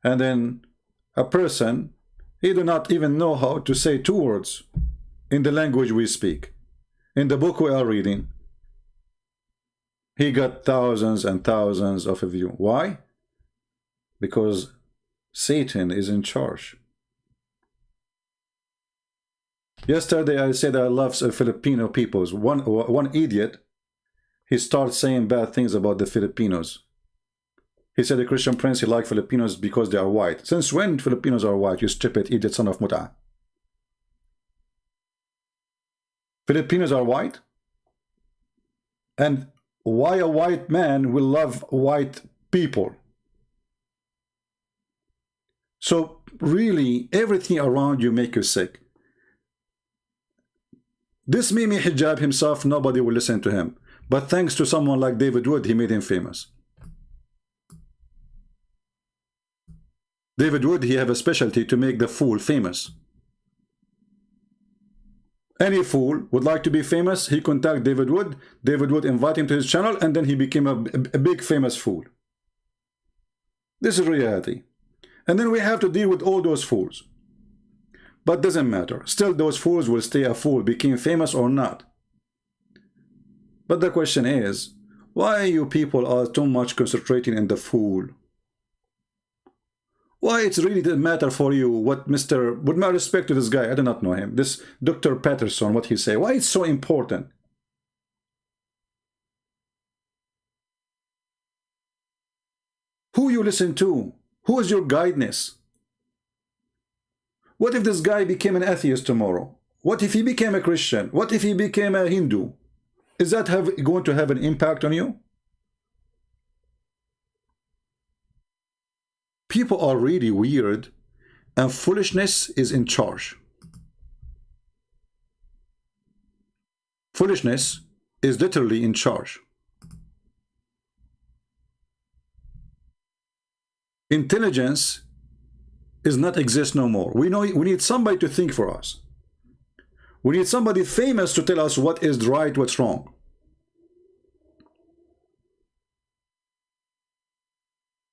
And then a person, he do not even know how to say 2 words in the language we speak. In the book we are reading, he got thousands and thousands of views. Why? Because Satan is in charge. Yesterday I said I love Filipino peoples. One idiot, he starts saying bad things about the Filipinos. He said the Christian Prince, he liked Filipinos because they are white. Since when Filipinos are white, you stupid idiot son of muta? Filipinos are white? And why a white man will love white people? So really, everything around you make you sick. This Mimi Hijab himself, nobody will listen to him. But thanks to someone like David Wood, he made him famous. David Wood, he have a specialty to make the fool famous. Any fool would like to be famous, he contact David Wood. David Wood invite him to his channel, and then he became a big famous fool. This is reality. And then we have to deal with all those fools. But doesn't matter. Still, those fools will stay a fool, became famous or not. But the question is, why you people are too much concentrating in the fool? Why it's really doesn't matter for you what with my respect to this guy, I do not know him, this Dr. Peterson, what he say, why it's so important? Who you listen to? Who is your guidance? What if this guy became an atheist tomorrow? What if he became a Christian? What if he became a Hindu? Is that going to have an impact on you? People are really weird, and foolishness is in charge. Foolishness is literally in charge. Intelligence is not exist no more. We need somebody to think for us. We need somebody famous to tell us what is right, what's wrong.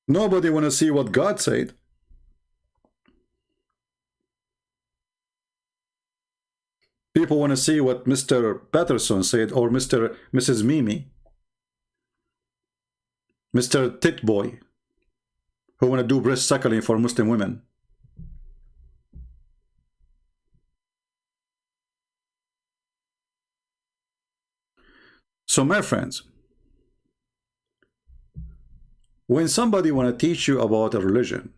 Nobody want to see what God said. People want to see what Mr. Peterson said, or Mrs. Mimi, Mr. Tit Boy, who want to do breast suckling for Muslim women. So my friends, when somebody want to teach you about a religion,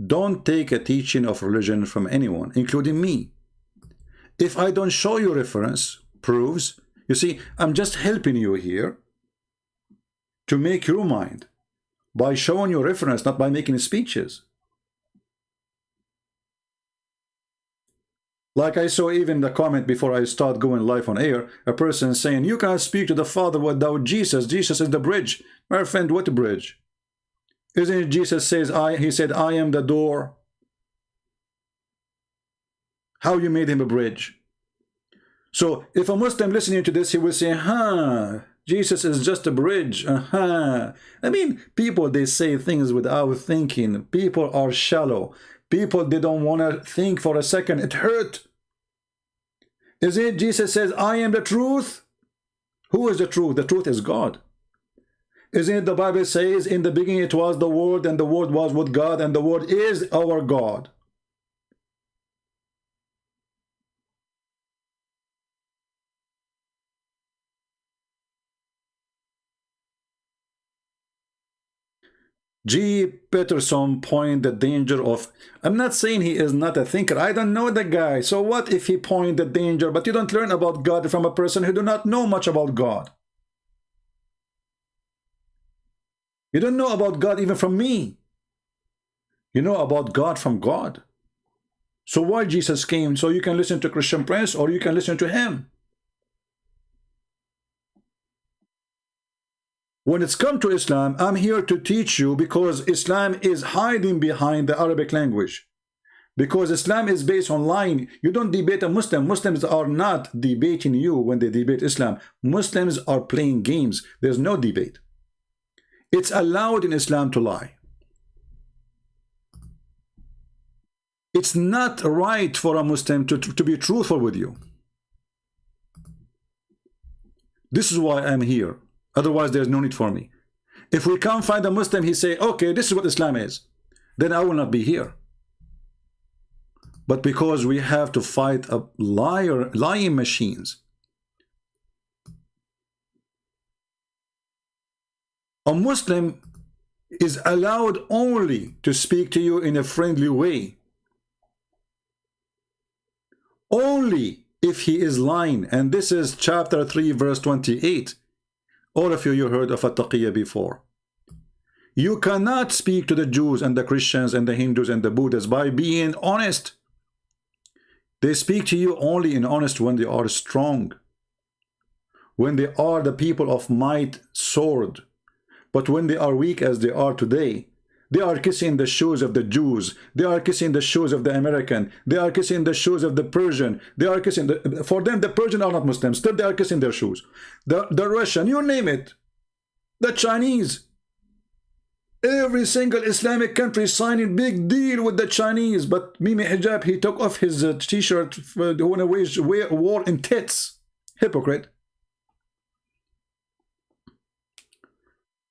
don't take a teaching of religion from anyone, including me. If I don't show you reference, proofs, you see, I'm just helping you here to make your mind by showing you reference, not by making speeches. Like I saw even the comment before I start going live on air, a person saying, you cannot speak to the Father without Jesus. Jesus is the bridge. My friend, what bridge? Isn't it Jesus says, he said, I am the door. How you made him a bridge? So if a Muslim listening to this, he will say, Jesus is just a bridge. I mean, people, they say things without thinking. People are shallow. People, they don't want to think for a second. It hurt. Is it Jesus says, I am the truth? Who is the truth? The truth is God. Isn't it the Bible says, in the beginning it was the Word, and the Word was with God, and the Word is our God. G. Peterson point the danger of, I'm not saying he is not a thinker. I don't know the guy. So what if he point the danger, but you don't learn about God from a person who do not know much about God. You don't know about God even from me. You know about God from God. So why Jesus came? So you can listen to Christian Prince or you can listen to him. When it's come to Islam, I'm here to teach you because Islam is hiding behind the Arabic language. Because Islam is based on lying. You don't debate a Muslim. Muslims are not debating you when they debate Islam. Muslims are playing games. There's no debate. It's allowed in Islam to lie. It's not right for a Muslim to be truthful with you. This is why I'm here. Otherwise, there's no need for me. If we can't find a Muslim, he say, okay, this is what Islam is, then I will not be here. But because we have to fight a lying machines, a Muslim is allowed only to speak to you in a friendly way. Only if he is lying. And this is chapter 3, verse 28. All of you heard of at-taqiyya before. You cannot speak to the Jews and the Christians and the Hindus and the Buddhists by being honest. They speak to you only in honest when they are strong. When they are the people of might, sword. But when they are weak as they are today, they are kissing the shoes of the Jews. They are kissing the shoes of the American. They are kissing the shoes of the Persian. They are kissing for them, the Persian are not Muslims. Still, they are kissing their shoes. The Russian, you name it. The Chinese. Every single Islamic country is signing big deal with the Chinese. But Mimi Hijab, he took off his t-shirt when he wore in tits. Hypocrite.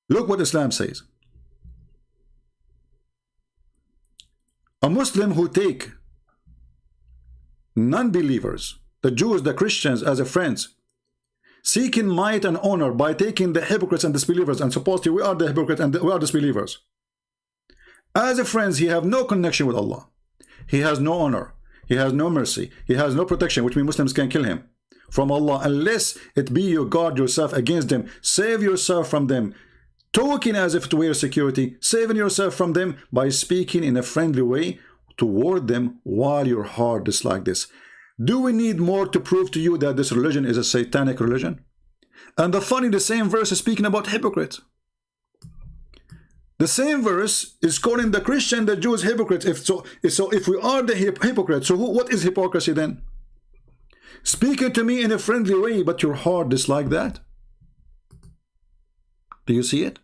Look what Islam says. A Muslim who take non-believers, the Jews, the Christians as a friends, seeking might and honor by taking the hypocrites and disbelievers, and supposedly we are the hypocrites and we are disbelievers. As a friends, he have no connection with Allah. He has no honor. He has no mercy. He has no protection, which means Muslims can kill him from Allah unless it be you guard yourself against them. Save yourself from them. Talking as if to wear security, saving yourself from them by speaking in a friendly way toward them while your heart is like this. Do we need more to prove to you that this religion is a satanic religion? And the same verse is speaking about hypocrites. The same verse is calling the Christian, the Jews hypocrites. If we are the hypocrites, so what is hypocrisy then? Speaking to me in a friendly way, but your heart is like that. Do you see it?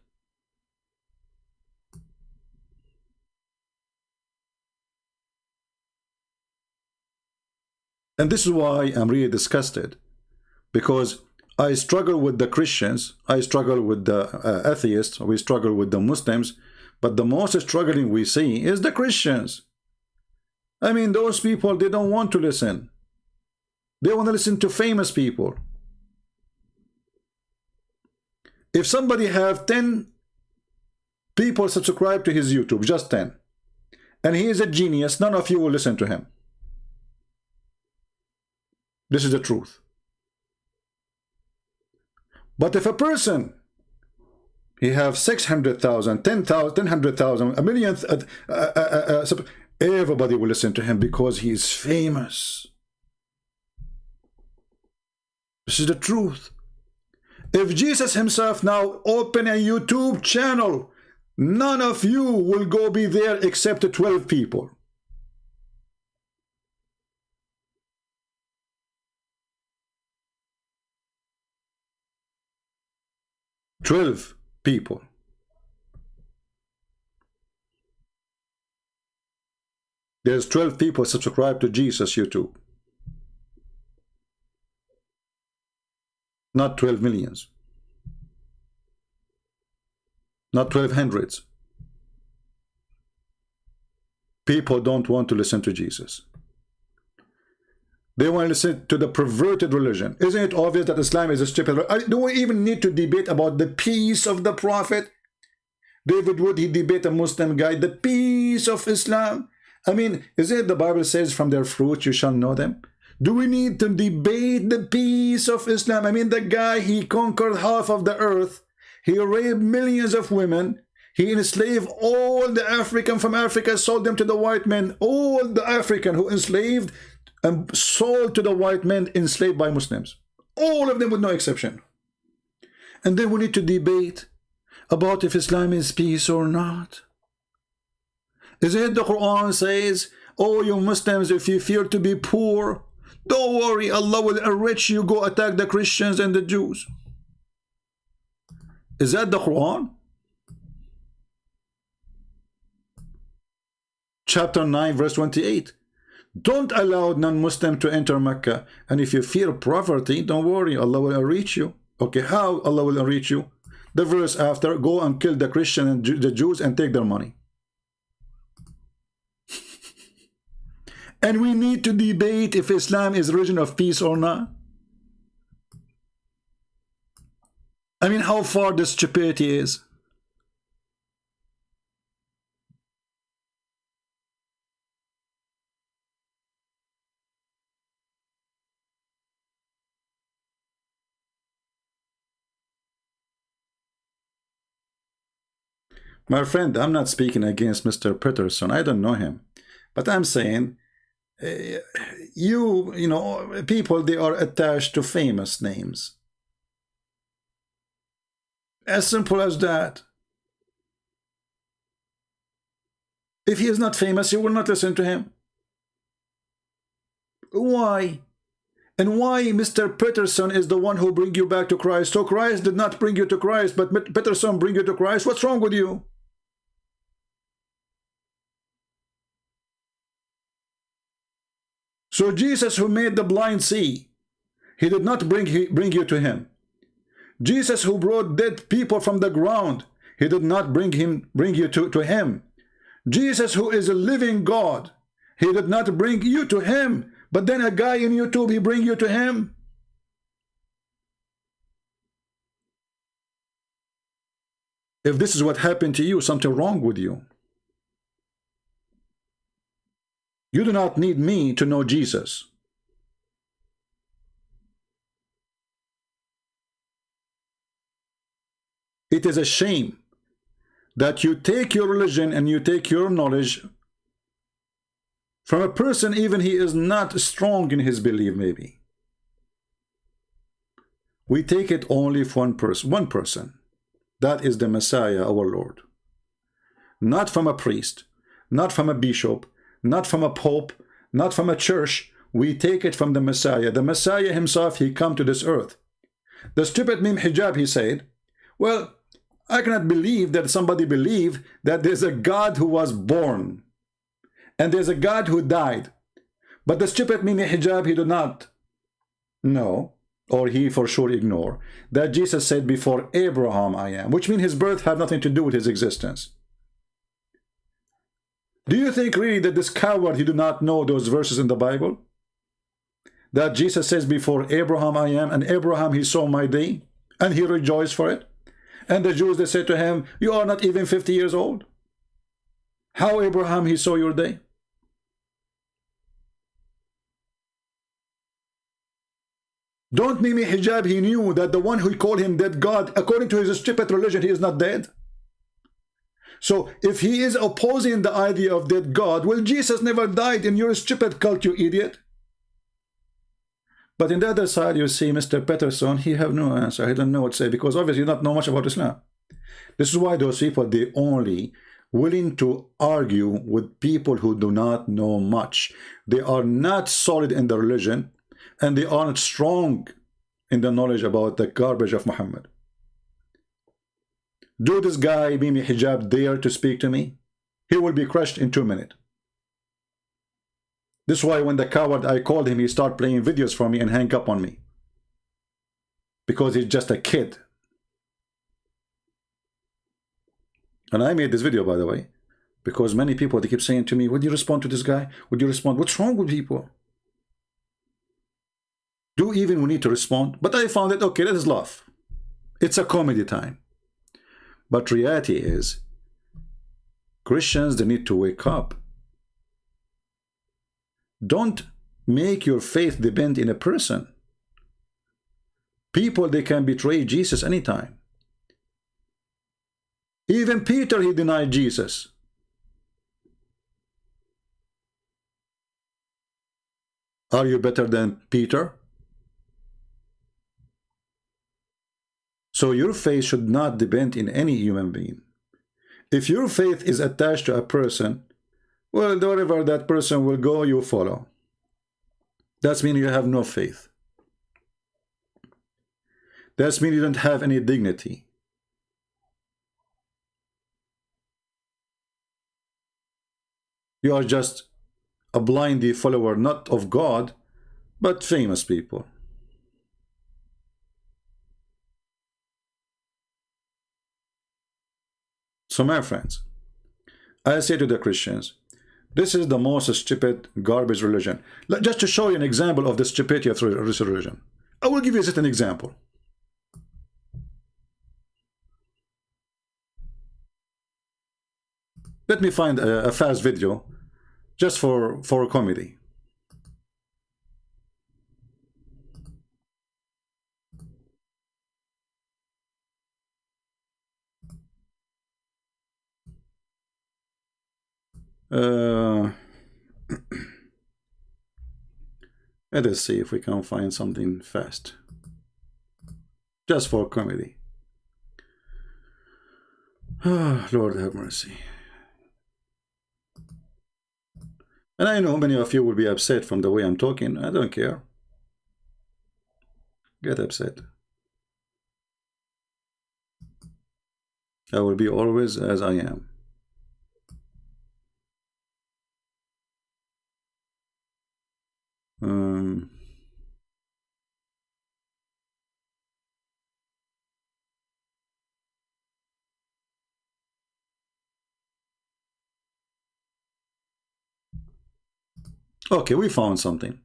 And this is why I'm really disgusted, because I struggle with the Christians, I struggle with the atheists, we struggle with the Muslims, but the most struggling we see is the Christians. I mean, those people, they don't want to listen. They want to listen to famous people. If somebody have 10 people subscribe to his YouTube, just 10, and he is a genius, none of you will listen to him. This is the truth. But if a person, he have 600,000, 10,000, 100,000, a million, everybody will listen to him because he is famous. This is the truth. If Jesus himself now open a YouTube channel, none of you will go be there except 12 people. 12 people. There's 12 people subscribe to Jesus YouTube. Not 12 millions. Not 12 hundreds. People don't want to listen to Jesus. They want to listen to the perverted religion. Isn't it obvious that Islam is a stupid religion? Do we even need to debate about the peace of the Prophet? David Wood, he debate a Muslim guy, the peace of Islam. I mean, is it the Bible says from their fruit you shall know them? Do we need to debate the peace of Islam? I mean, the guy, he conquered half of the earth. He raped millions of women. He enslaved all the African from Africa, sold them to the white men. All the African who enslaved and sold to the white men, enslaved by Muslims. All of them with no exception. And then we need to debate about if Islam is peace or not. Is it the Quran says, oh, you Muslims, if you fear to be poor, don't worry, Allah will enrich you, go attack the Christians and the Jews. Is that the Quran? Chapter 9, verse 28. Don't allow non-Muslim to enter Mecca. And if you fear poverty, don't worry, Allah will enrich you. Okay, how Allah will enrich you? The verse after, go and kill the Christian and the Jews and take their money. And we need to debate if Islam is religion of peace or not. I mean, how far this stupidity is. My friend, I'm not speaking against Mr. Peterson. I don't know him. But I'm saying, you know, people, they are attached to famous names. As simple as that. If he is not famous, you will not listen to him. Why? And why Mr. Peterson is the one who bring you back to Christ? So Christ did not bring you to Christ, but Peterson bring you to Christ. What's wrong with you? So Jesus, who made the blind see, he did not bring you to him. Jesus, who brought dead people from the ground, he did not bring you to him. Jesus, who is a living God, he did not bring you to him. But then a guy in YouTube, he bring you to him. If this is what happened to you, something wrong with you. You do not need me to know Jesus. It is a shame that you take your religion and you take your knowledge from a person, even he is not strong in his belief, maybe. We take it only from one person. That is the Messiah, our Lord. Not from a priest, not from a bishop, not from a pope, not from a church. We take it from the Messiah. The Messiah himself, he come to this earth. The stupid meme hijab, he said, well, I cannot believe that somebody believe that there's a God who was born and there's a God who died. But the stupid meme hijab, he did not know, or he for sure ignore, that Jesus said, before Abraham I am, which means his birth had nothing to do with his existence. Do you think really that this coward, he do not know those verses in the Bible? That Jesus says, before Abraham I am, and Abraham, he saw my day, and he rejoiced for it. And the Jews, they said to him, you are not even 50 years old. How Abraham, he saw your day? Don't Mimi Hijab, he knew that the one who called him dead God, according to his stupid religion, he is not dead. So if he is opposing the idea of dead God, well, Jesus never died in your stupid cult, you idiot. But in the other side, you see Mr. Peterson, he have no answer. He don't know what to say, because obviously you don't know much about Islam. This is why those people, they only willing to argue with people who do not know much. They are not solid in the religion, and they aren't strong in the knowledge about the garbage of Muhammad. Do this guy, Mimi Hijab, dare to speak to me? He will be crushed in 2 minutes. This is why when the coward, I called him, he started playing videos for me and hang up on me. Because he's just a kid. And I made this video, by the way, because many people, they keep saying to me, would you respond to this guy? Would you respond? What's wrong with people? Do even we need to respond? But I found it, okay, let us laugh. It's a comedy time. But reality is, Christians, they need to wake up. Don't make your faith depend in a person. People, they can betray Jesus anytime. Even Peter, he denied Jesus. Are you better than Peter? So your faith should not depend in any human being. If your faith is attached to a person, well, wherever that person will go, you follow. That means you have no faith. That means you don't have any dignity. You are just a blindy follower, not of God, but famous people. So my friends, I say to the Christians, this is the most stupid garbage religion. Just to show you an example of the stupidity of this religion, I will give you just an example. Let me find a fast video just for comedy. Let us see if we can find something fast. Just for comedy. Oh, Lord have mercy. And I know many of you will be upset from the way I'm talking. I don't care. Get upset. I will be always as I am. Okay, we found something.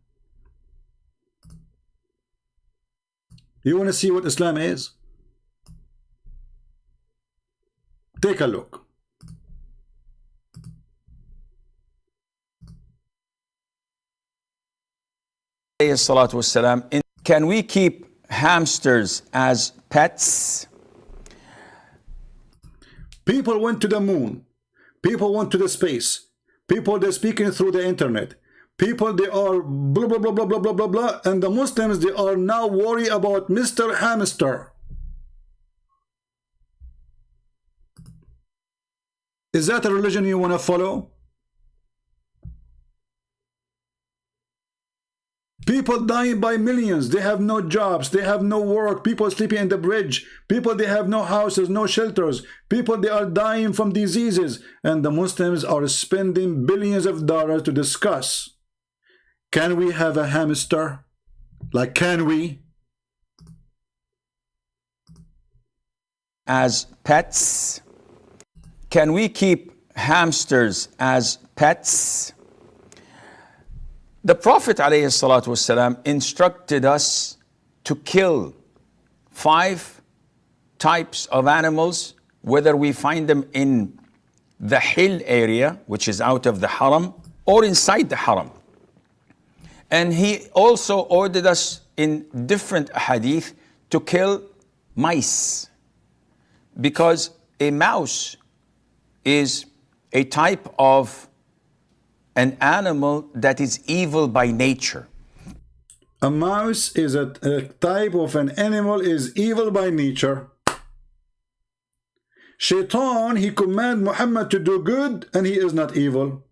You want to see what Islam is? Take a look. Can we keep hamsters as pets? People went to the moon. People went to the space. People, they're speaking through the internet. People, they are blah, blah, blah, blah, blah, blah, blah, blah. And the Muslims, they are now worried about Mr. Hamster. Is that a religion you want to follow? People dying by millions. They have no jobs. They have no work. People sleeping in the bridge. People, they have no houses, no shelters. People, they are dying from diseases. And the Muslims are spending billions of dollars to discuss. Can we have a hamster? Like, can we? As pets? Can we keep hamsters as pets? The Prophet ﷺ instructed us to kill 5 types of animals, whether we find them in the hill area, which is out of the haram, or inside the haram. And he also ordered us in different hadith to kill mice, because a mouse is a type of an animal that is evil by nature. A mouse is a type of an animal is evil by nature. Shaitan, he commanded Muhammad to do good, and he is not evil.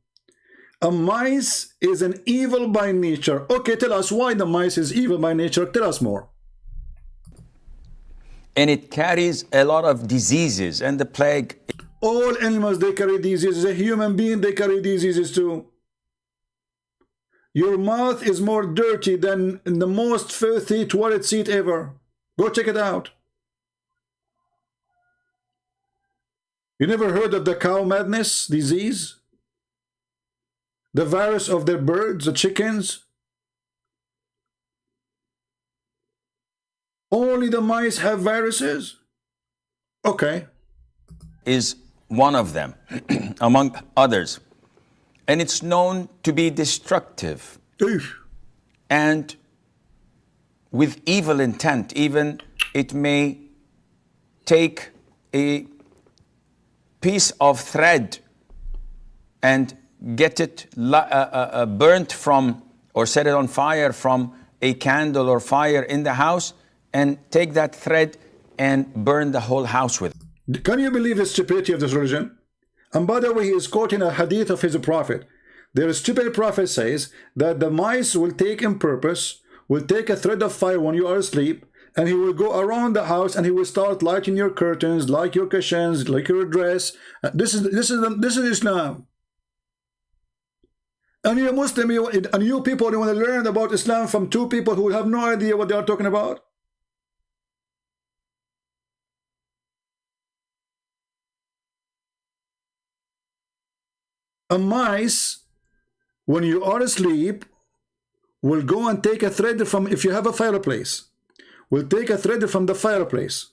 A mice is an evil by nature. Okay, tell us why the mice is evil by nature. Tell us more. And it carries a lot of diseases, and the plague. All animals, they carry diseases. A human being, they carry diseases too. Your mouth is more dirty than the most filthy toilet seat ever. Go check it out. You never heard of the cow madness disease? The virus of the birds, the chickens? Only the mice have viruses? Okay. Is one of them, among others. And it's known to be destructive and with evil intent. Even it may take a piece of thread and get it burnt from, or set it on fire from a candle or fire in the house, and take that thread and burn the whole house with it. Can you believe the stupidity of this religion? And by the way, he is quoting a hadith of his prophet. Their stupid prophet says that the mice will take in purpose, will take a thread of fire when you are asleep, and he will go around the house and he will start lighting your curtains, like your cushions, like your dress. This is Islam. And you're Muslim, and you people, you want to learn about Islam from two people who have no idea what they are talking about? A mice, when you are asleep, will go and take a thread from, if you have a fireplace, will take a thread from the fireplace.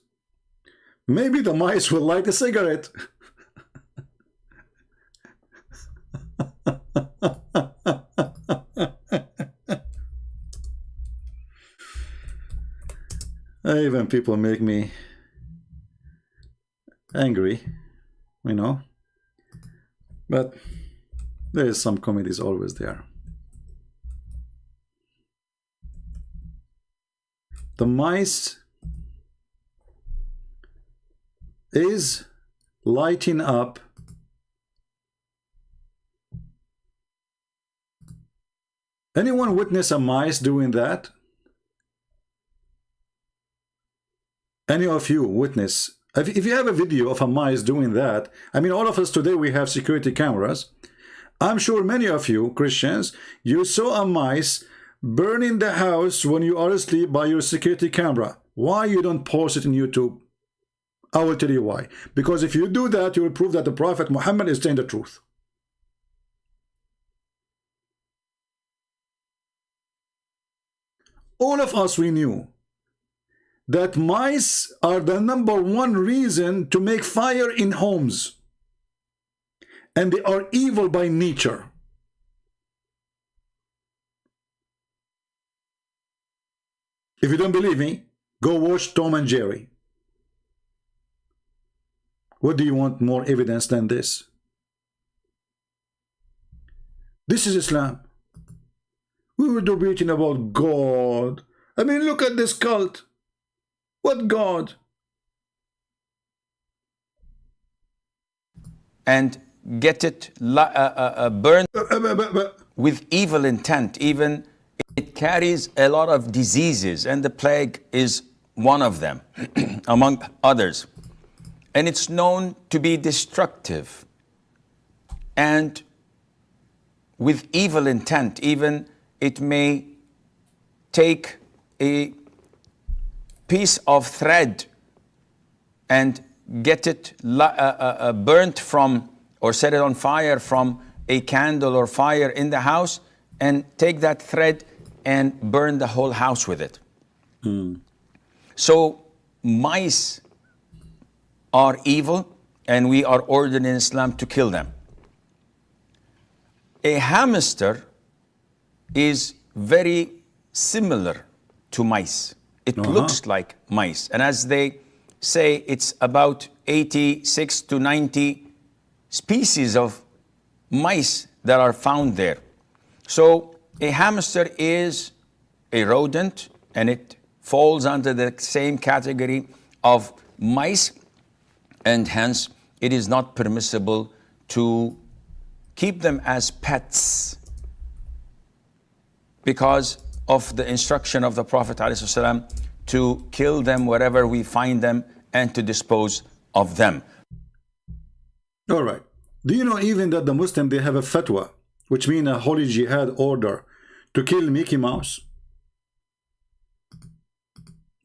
Maybe the mice will light a cigarette. Even people make me angry, you know, but there is some comedies always there. The mice is lighting up anyone witness a mice doing that? Any of you witness? If you have a video of a mice doing that, I mean, all of us today, we have security cameras. I'm sure many of you Christians, you saw a mice burning the house when you are asleep by your security camera. Why you don't post it in YouTube? I will tell you why. Because if you do that, you will prove that the Prophet Muhammad is saying the truth. All of us, we knew that mice are the #1 reason to make fire in homes. And they are evil by nature. If you don't believe me, go watch Tom and Jerry. What do you want more evidence than this? This is Islam. We were debating about God. I mean, look at this cult. What God? And get it burned with evil intent. Even it carries a lot of diseases, and the plague is one of them, among others. And it's known to be destructive and with evil intent. Even it may take a piece of thread and get it burnt from, or set it on fire from a candle or fire in the house, and take that thread and burn the whole house with it. So mice are evil, and we are ordered in Islam to kill them. A hamster is very similar to mice. It looks like mice, and as they say, it's about 86 to 90 species of mice that are found there. So a hamster is a rodent, and it falls under the same category of mice, and hence it is not permissible to keep them as pets because of the instruction of the Prophet ﷺ to kill them wherever we find them and to dispose of them. All right. Do you know even that the Muslim, they have a fatwa, which means a holy jihad order, to kill Mickey Mouse?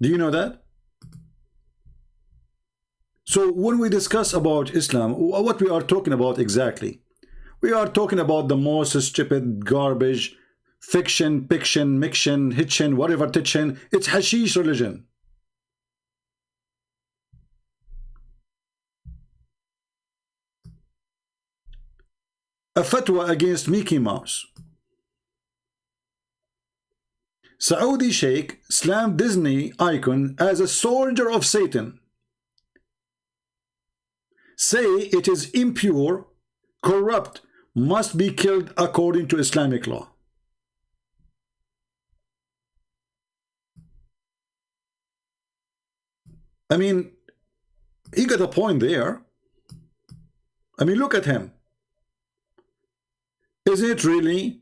Do you know that? So when we discuss about Islam, what we are talking about exactly? We are talking about the most stupid garbage, fiction, mixtion, hitchin, whatever titchin. It's hashish religion. a fatwa against Mickey Mouse. Saudi Sheikh slammed Disney icon as a soldier of Satan. Say it is impure, corrupt, must be killed according to Islamic law. I mean, he got a point there. I mean, look at him. Is it really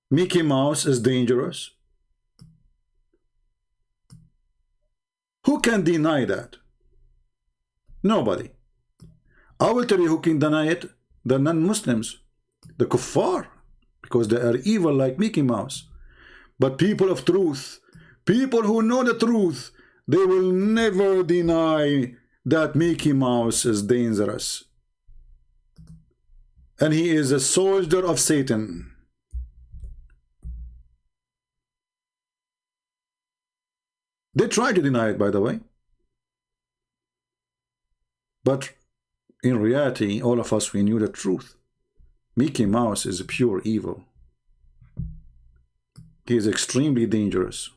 Mickey Mouse is dangerous? Who can deny that? Nobody. I will tell you who can deny it. The non-Muslims, the kuffar, because they are evil like Mickey Mouse. But people of truth, people who know the truth, they will never deny that Mickey Mouse is dangerous. And he is a soldier of Satan. They try to deny it, by the way. But in reality, all of us, we knew the truth. Mickey Mouse is pure evil. He is extremely dangerous.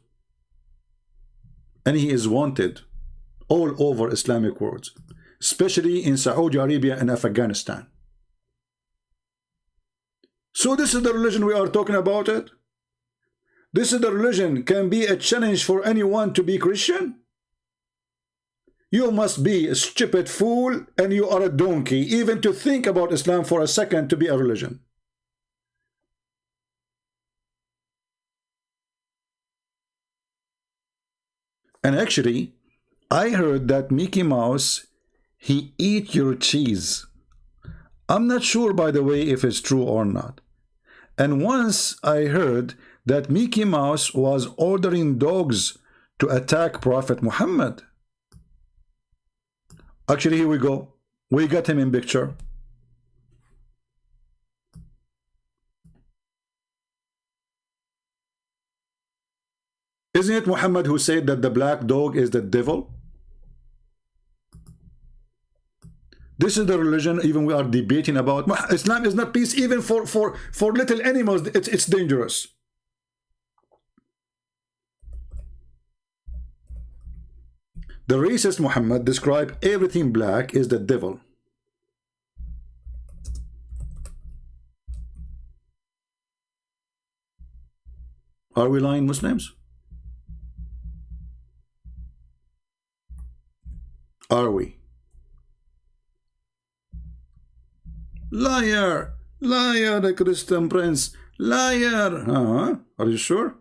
And he is wanted all over Islamic world, especially in Saudi Arabia and Afghanistan. So this is the religion we are talking about it? This is the religion can be a challenge for anyone to be Christian? You must be a stupid fool and you are a donkey even to think about Islam for a second to be a religion. And actually, I heard that Mickey Mouse, he eat your cheese. I'm not sure, by the way, if it's true or not. And once I heard that Mickey Mouse was ordering dogs to attack Prophet Muhammad. Actually, here we go. We got him in picture. Isn't it Muhammad who said that the black dog is the devil? This is the religion even we are debating about. Islam is not peace even for little animals. It's dangerous. The racist Muhammad described everything black is the devil. Are we lying, Muslims? Are we? Liar! Liar, the Christian prince! Liar! Are you sure?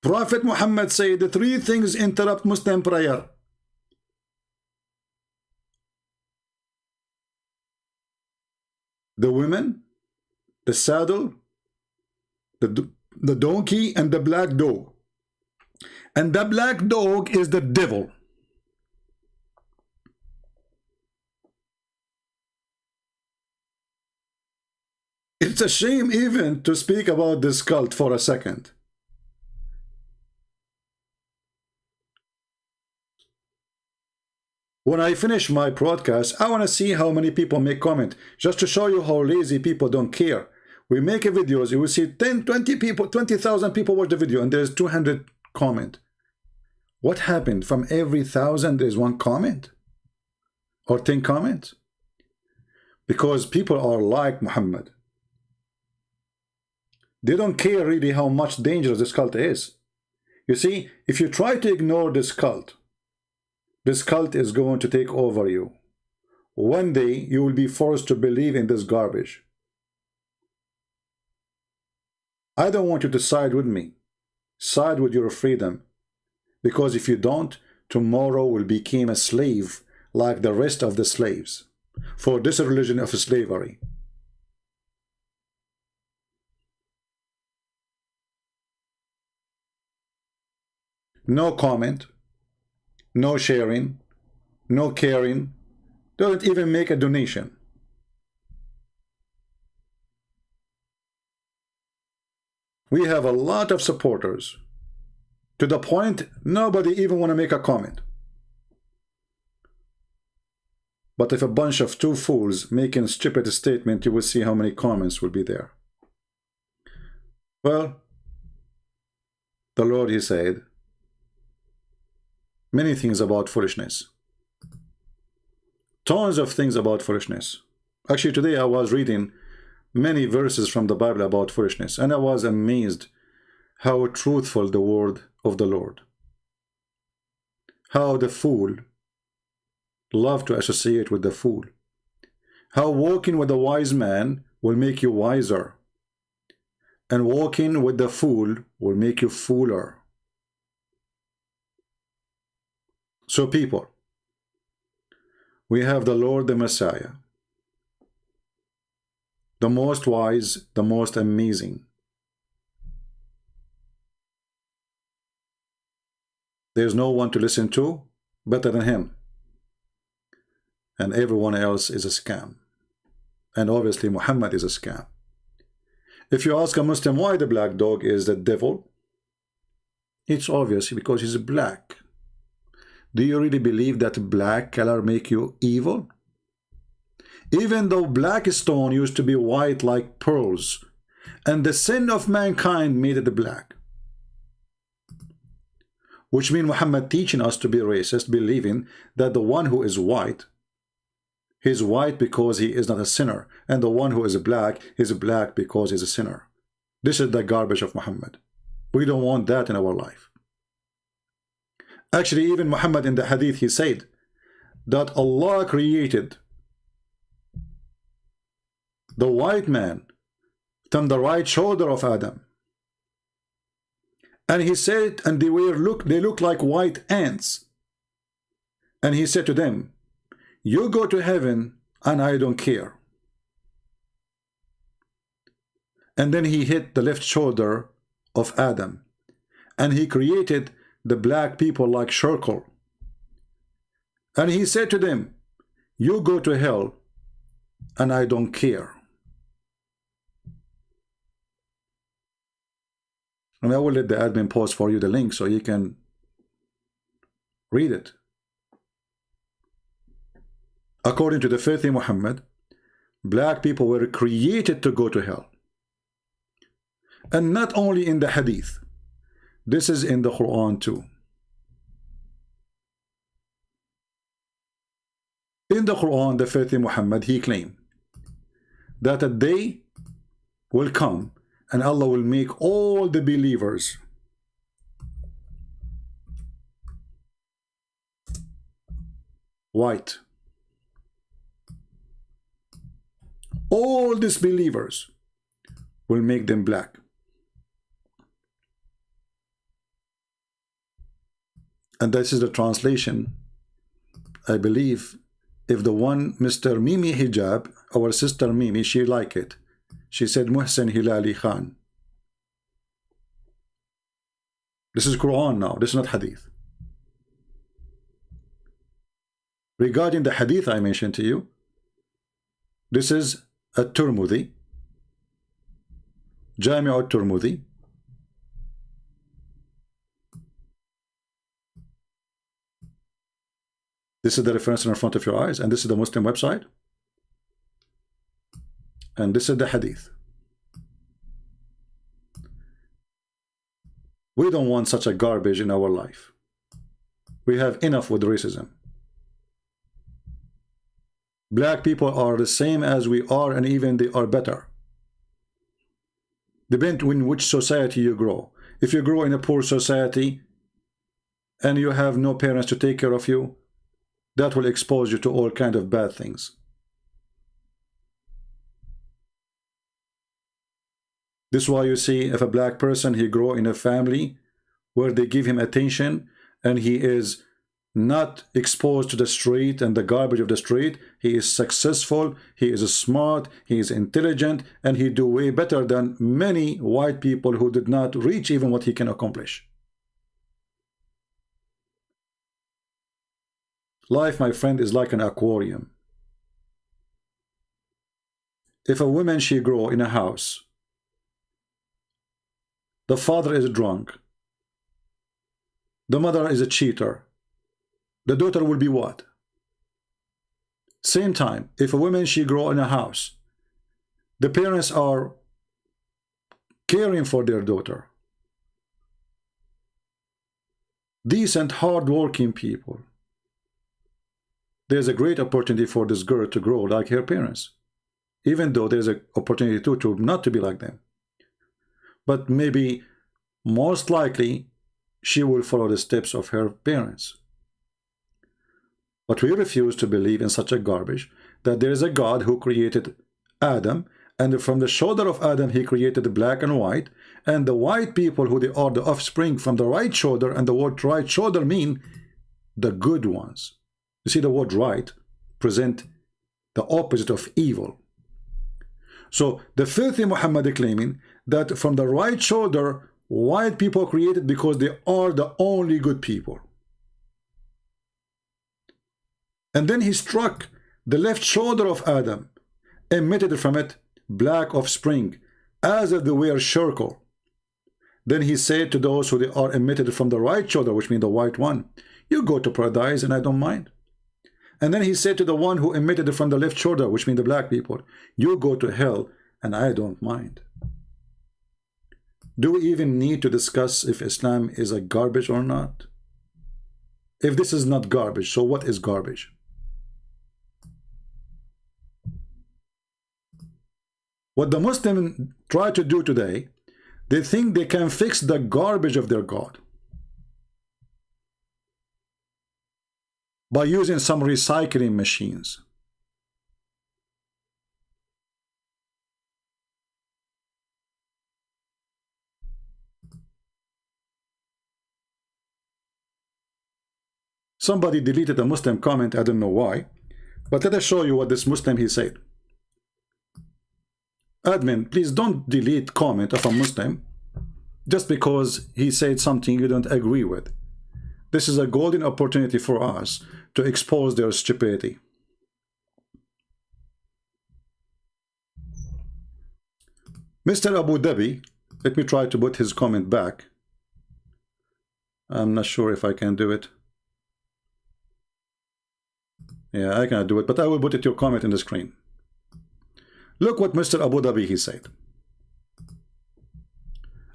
Prophet Muhammad said the three things interrupt Muslim prayer. The women, the saddle, the donkey, and the black dog. And the black dog is the devil. It's a shame even to speak about this cult for a second. When I finish my broadcast, I want to see how many people make comment, just to show you how lazy people don't care. We make a videos, you will see 10, 20 people, 20,000 people watch the video, and there's 200 comment. What happened? From every 1,000 there's one comment? Or 10 comments? Because people are like Muhammad. They don't care really how much dangerous this cult is. You see, if you try to ignore this cult is going to take over you. One day you will be forced to believe in this garbage. I don't want you to side with me. Side with your freedom. Because if you don't, tomorrow will become a slave like the rest of the slaves for this religion of slavery. No comment, no sharing, no caring, don't even make a donation. We have a lot of supporters, to the point nobody even want to make a comment. But if a bunch of two fools making stupid statement, you will see how many comments will be there. Well, the Lord, he said many things about foolishness. Tons of things about foolishness. Actually, today I was reading many verses from the Bible about foolishness, and I was amazed how truthful the word of the Lord. How the fool love to associate with the fool. How walking with a wise man will make you wiser, and walking with the fool will make you fooler. So people, we have the Lord, the Messiah, the most wise, the most amazing. There's no one to listen to better than him. And everyone else is a scam. And obviously Muhammad is a scam. If you ask a Muslim why the black dog is the devil, it's obvious because he's black. Do you really believe that black color make you evil? Even though black stone used to be white like pearls, and the sin of mankind made it black. Which means Muhammad teaching us to be racist, believing that the one who is white, he's white because he is not a sinner, and the one who is black because he's a sinner. This is the garbage of Muhammad. We don't want that in our life. Actually, even Muhammad in the hadith, he said that Allah created the white man from the right shoulder of Adam. And he said, and they look like white ants. And he said to them, you go to heaven and I don't care. And then he hit the left shoulder of Adam. And he created the black people like circle. And he said to them, you go to hell and I don't care. And I will let the admin post for you the link so you can read it. According to the faith in Muhammad, black people were created to go to hell. And not only in the hadith, this is in the Quran too. In the Quran, the faith in Muhammad, he claimed that a day will come and Allah will make all the believers white. All disbelievers will make them black. And this is the translation. I believe if the one Mr. Mimi Hijab, our sister Mimi, she liked it. She said Muhsin Hilali Khan. This is Quran now. This is not Hadith. Regarding the Hadith I mentioned to you, this is at-Tirmidhi, Jami' at-Tirmidhi. This is the reference in front of your eyes, and this is the Muslim website. And this is the hadith. We don't want such a garbage in our life. We have enough with racism. Black people are the same as we are, and even they are better. Depends in which society you grow. If you grow in a poor society and you have no parents to take care of you, that will expose you to all kinds of bad things. This is why you see if a black person, he grow in a family where they give him attention and he is not exposed to the street and the garbage of the street, he is successful, he is smart, he is intelligent, and he do way better than many white people who did not reach even what he can accomplish. Life, my friend, is like an aquarium. If a woman, she grow in a house, the father is drunk, the mother is a cheater, the daughter will be what? Same time, if a woman, she grow in a house, the parents are caring for their daughter. Decent, hard-working people. There's a great opportunity for this girl to grow like her parents, even though there's an opportunity too to not to be like them. But maybe, most likely, she will follow the steps of her parents. But we refuse to believe in such a garbage, that there is a God who created Adam, and from the shoulder of Adam he created the black and white, and the white people who they are the offspring from the right shoulder, and the word right shoulder mean the good ones. You see, the word right present the opposite of evil. So the filthy Muhammad claiming that from the right shoulder white people created because they are the only good people. And then he struck the left shoulder of Adam, emitted from it black offspring, as if they were circle. Then he said to those who they are emitted from the right shoulder, which means the white one, you go to paradise and I don't mind. And then he said to the one who emitted from the left shoulder, which means the black people, you go to hell and I don't mind. Do we even need to discuss if Islam is a garbage or not? If this is not garbage, so what is garbage? What the Muslims try to do today, they think they can fix the garbage of their God by using some recycling machines. Somebody deleted a Muslim comment, I don't know why, but let us show you what this Muslim he said. Admin, please don't delete comment of a Muslim just because he said something you don't agree with. This is a golden opportunity for us to expose their stupidity. Mr. Abu Dhabi, let me try to put his comment back. I'm not sure if I can do it. Yeah, I cannot do it, but I will put it your comment in the screen. Look what Mr. Abu Dhabi he said.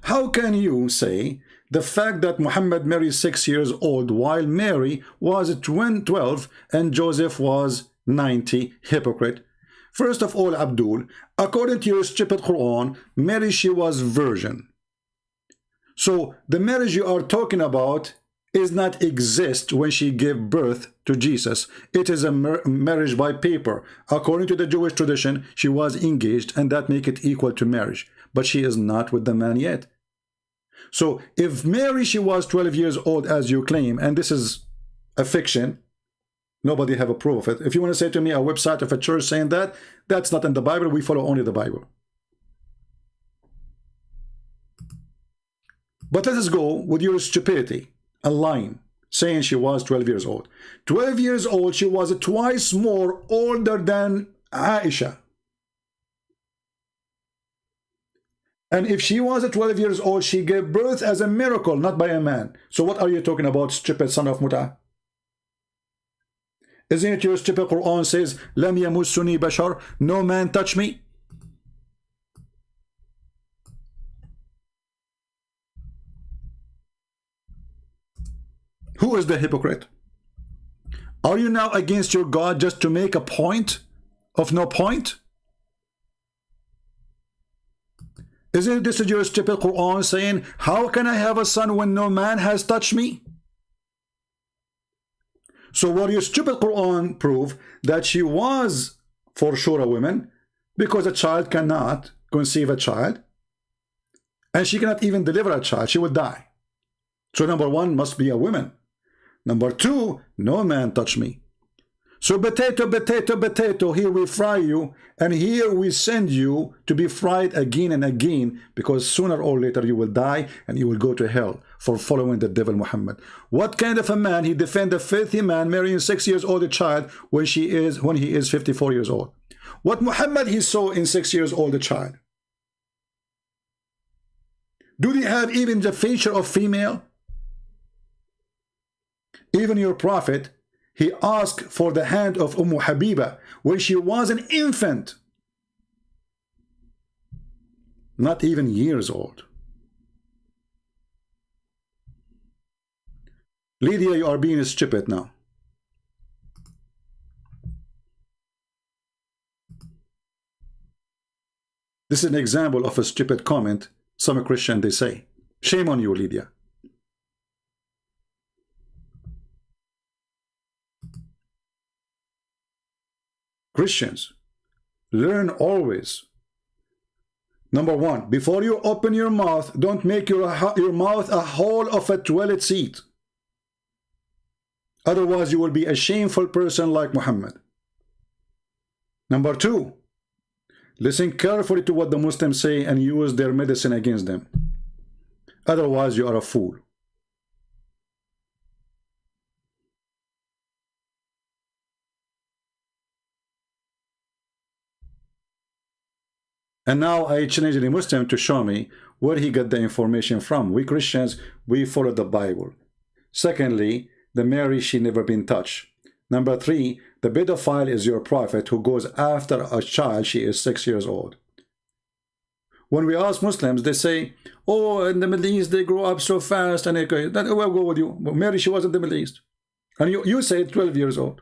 How can you say the fact that Muhammad married 6 years old while Mary was 12 and Joseph was 90? Hypocrite. First of all, Abdul, according to your stupid Quran, Mary, she was virgin. So the marriage you are talking about is not exist when she gave birth to Jesus. It is a marriage by paper. According to the Jewish tradition, she was engaged, and that make it equal to marriage. But she is not with the man yet. So if Mary, she was 12 years old, as you claim, and this is a fiction, nobody have a proof of it. If you want to say to me a website of a church saying that, that's not in the Bible. We follow only the Bible. But let us go with your stupidity. A line saying she was 12 years old. 12 years old, she was twice more older than Aisha. And if she was 12 years old, she gave birth as a miracle, not by a man. So what are you talking about, stupid son of Muta? Isn't it your stupid Quran says, Lam yamussuni bashar, no man touch me? Who is the hypocrite? Are you now against your God just to make a point of no point? Isn't this your stupid Quran saying, how can I have a son when no man has touched me? So what your stupid Quran prove that she was for sure a woman, because a child cannot conceive a child, and she cannot even deliver a child, she would die. So number one must be a woman. Number two, no man touch me. So potato, potato, potato, here we fry you, and here we send you to be fried again and again, because sooner or later you will die and you will go to hell for following the devil Muhammad. What kind of a man he defend a filthy man marrying 6 years old child when he is 54 years old? What Muhammad he saw in 6 years old child? Do they have even the feature of female? Even your prophet, He asked for the hand of Habiba when she was an infant, not even years old. Lydia, you are being stupid now. This is an example of a stupid comment some Christian they say. Shame on you, Lydia. Christians, learn always. Number one, before you open your mouth, don't make your mouth a hole of a toilet seat. Otherwise, you will be a shameful person like Muhammad. Number two, listen carefully to what the Muslims say and use their medicine against them. Otherwise, you are a fool. And now I challenge the Muslim to show me where he got the information from. We Christians, we follow the Bible. Secondly, the Mary, she never been touched. Number three, the pedophile is your prophet who goes after a child, she is 6 years old. When we ask Muslims, they say, oh, in the Middle East, they grow up so fast. And we'll go with you. Mary, she was in the Middle East. And you say 12 years old.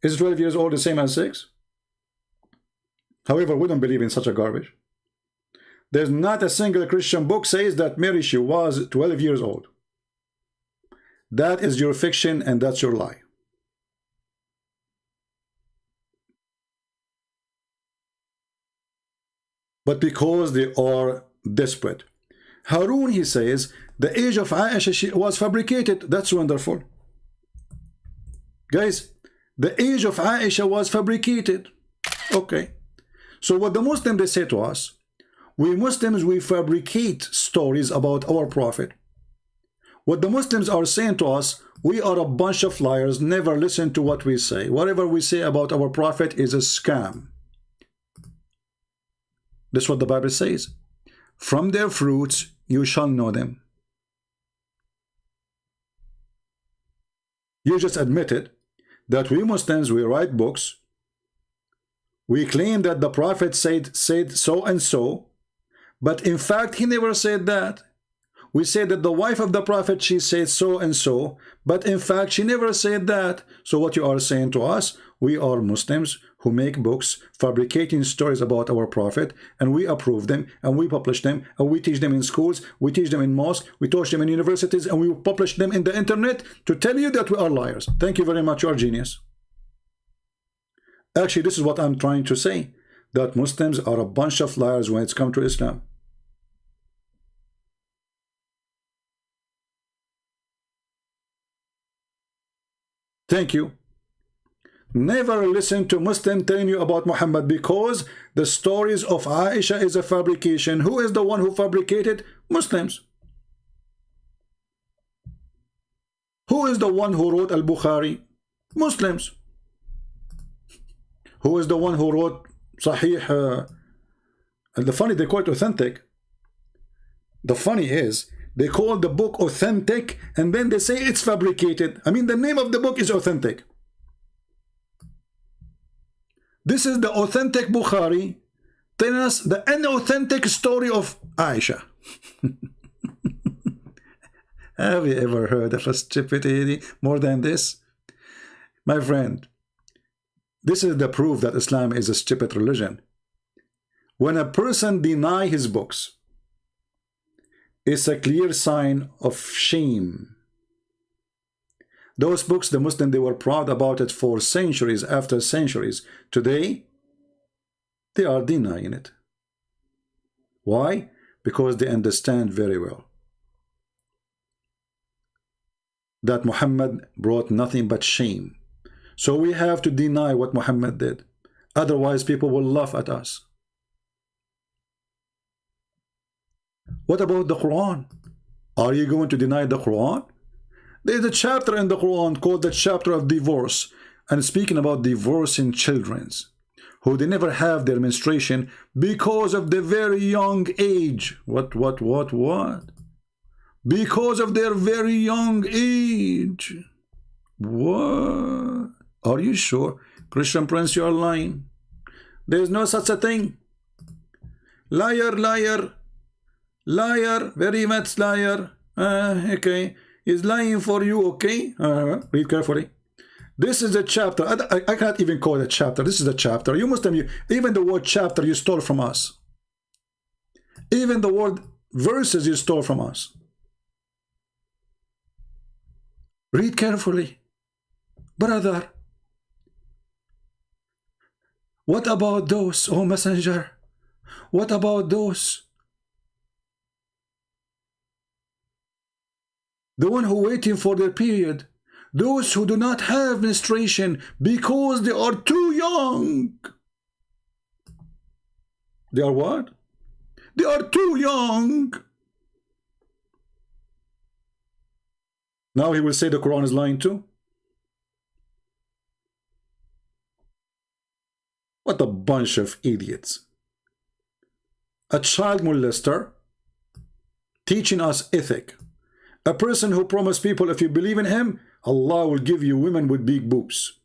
Is 12 years old the same as 6? However, we don't believe in such a garbage. There's not a single Christian book says that Mary, she was 12 years old. That is your fiction and that's your lie. But because they are desperate. Harun, he says, the age of Aisha was fabricated. That's wonderful. Guys, the age of Aisha was fabricated. Okay. So what the Muslims, they say to us, we Muslims, we fabricate stories about our prophet. What the Muslims are saying to us, we are a bunch of liars, never listen to what we say. Whatever we say about our prophet is a scam. That's what the Bible says. From their fruits you shall know them. You just admitted that we Muslims, we write books. We claim that the prophet said so and so, but in fact he never said that. We say that the wife of the prophet, she said so and so, but in fact she never said that. So what you are saying to us, we are Muslims who make books fabricating stories about our prophet, and we approve them and we publish them and we teach them in schools, we teach them in mosques, we teach them in universities, and we publish them in the internet to tell you that we are liars. Thank you very much, you are genius. Actually, this is what I'm trying to say, that Muslims are a bunch of liars when it's come to Islam. Thank you. Never listen to Muslim telling you about Muhammad, because the stories of Aisha is a fabrication. Who is the one who fabricated? Muslims. Who is the one who wrote Al-Bukhari? Muslims. Who is the one who wrote Sahih? The funny, they call it authentic. The funny is, they call the book authentic and then they say it's fabricated. I mean, the name of the book is authentic. This is the authentic Bukhari telling us the unauthentic story of Aisha. Have you ever heard of a stupidity more than this? My friend, this is the proof that Islam is a stupid religion. When a person denies his books, it's a clear sign of shame. Those books, the Muslims, they were proud about it for centuries after centuries. Today, they are denying it. Why? Because they understand very well that Muhammad brought nothing but shame. So we have to deny what Muhammad did. Otherwise, people will laugh at us. What about the Quran? Are you going to deny the Quran? There's a chapter in the Quran called the chapter of divorce, and speaking about divorcing children who they never have their menstruation because of their very young age. What? Because of their very young age. What? Are you sure? Christian Prince, you are lying. There is no such a thing. Liar, liar, liar, very much liar. Okay, he's lying for you, okay? Read carefully. This is a chapter. I can't even call it a chapter. This is a chapter. You Muslim, even the word chapter you stole from us. Even the word verses you stole from us. Read carefully. Brother, what about those, oh messenger? What about those? The one who waiting for their period. Those who do not have menstruation because they are too young. They are what? They are too young. Now he will say the Quran is lying too. What a bunch of idiots. A child molester teaching us ethic. A person who promised people if you believe in him, Allah will give you women with big boobs.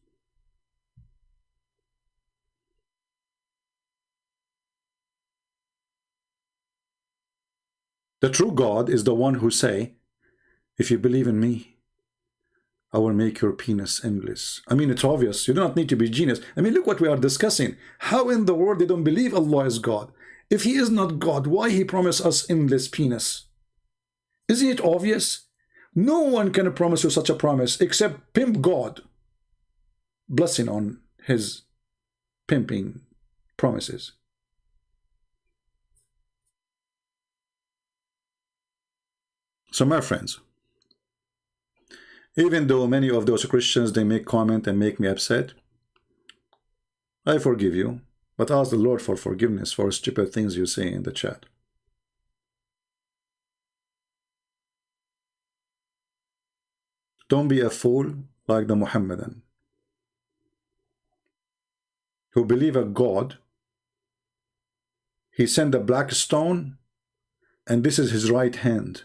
The true God is the one who say, if you believe in me, I will make your penis endless. I mean, it's obvious. You do not need to be genius. I mean, look what we are discussing. How in the world they don't believe Allah is God? If he is not God, why he promised us endless penis? Isn't it obvious? No one can promise you such a promise except pimp God. Blessing on his pimping promises. So my friends, even though many of those Christians, they make comment and make me upset, I forgive you, but ask the Lord for forgiveness for stupid things you say in the chat. Don't be a fool like the Muhammadan, who believe a God. He sent a black stone, and this is his right hand.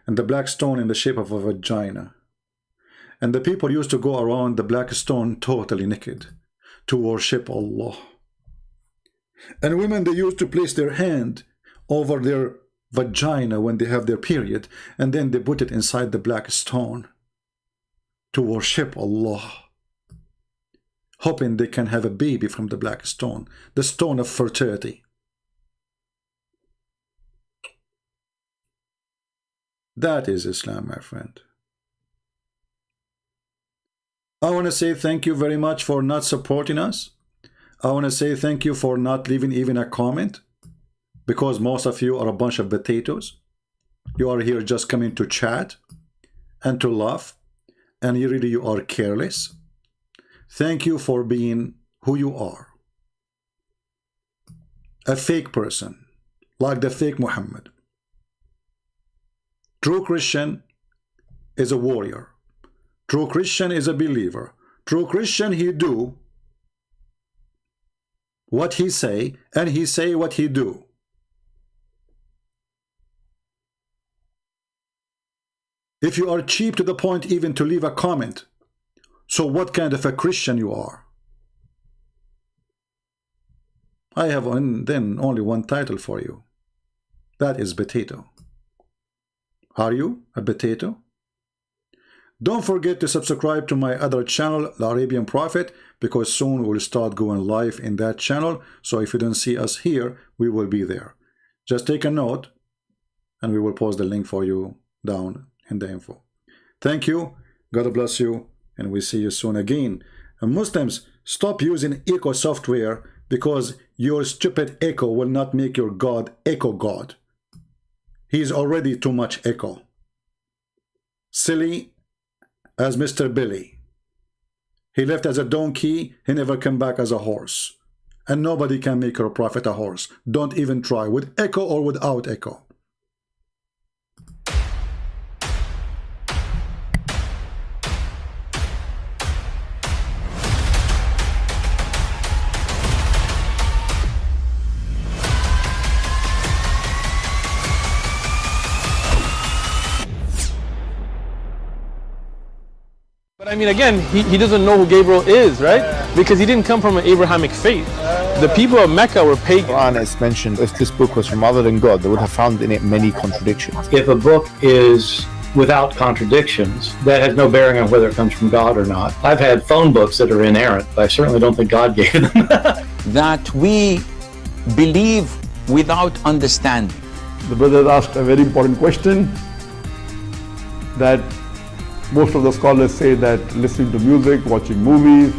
And the black stone in the shape of a vagina. And the people used to go around the black stone totally naked to worship Allah. And women, they used to place their hand over their vagina when they have their period, and then they put it inside the black stone to worship Allah, hoping they can have a baby from the black stone, the stone of fertility. That is Islam, my friend. I want to say thank you very much for not supporting us. I want to say thank you for not leaving even a comment, because most of you are a bunch of potatoes. You are here just coming to chat and to laugh, and you are careless. Thank you for being who you are. A fake person, like the fake Muhammad. True Christian is a warrior. True Christian is a believer. True Christian, he do what he say, and he say what he do. If you are cheap to the point even to leave a comment, so what kind of a Christian you are? I have then only one title for you. That is potato. Are you a potato? Don't forget to subscribe to my other channel, The Arabian Prophet, because soon we'll start going live in that channel. So if you don't see us here, we will be there. Just take a note, and we will post the link for you down in the info. Thank you. God bless you, and we'll see you soon again. And Muslims, stop using echo software, because your stupid echo will not make your God echo God. He is already too much echo. Silly as Mr. Billy. He left as a donkey, he never came back as a horse. And nobody can make your prophet a horse. Don't even try, with echo or without echo. But I mean, again, he doesn't know who Gabriel is, right? Because he didn't come from an Abrahamic faith. The people of Mecca were pagan. Quran is mentioned, if this book was from other than God, they would have found in it many contradictions. If a book is without contradictions, that has no bearing on whether it comes from God or not. I've had phone books that are inerrant, but I certainly don't think God gave them. That we believe without understanding. The brother asked a very important question, that most of the scholars say that listening to music, watching movies,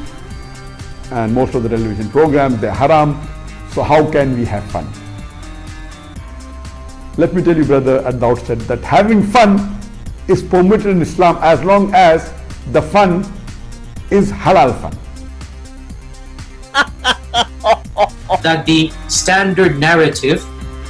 and most of the television programs, they're haram. So how can we have fun? Let me tell you, brother, at the outset, that having fun is permitted in Islam as long as the fun is halal fun. That the standard narrative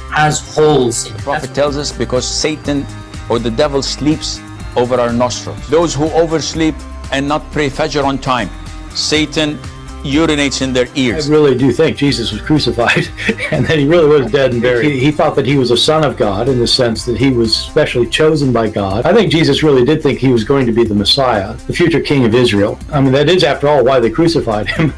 has holes in it. The Prophet tells us because Satan or the devil sleeps over our nostrils. Those who oversleep and not pray Fajr on time, Satan urinates in their ears. I really do think Jesus was crucified and that he really was dead and buried. He thought that he was a son of God in the sense that he was specially chosen by God. I think Jesus really did think he was going to be the Messiah, the future king of Israel. I mean, that is, after all, why they crucified him.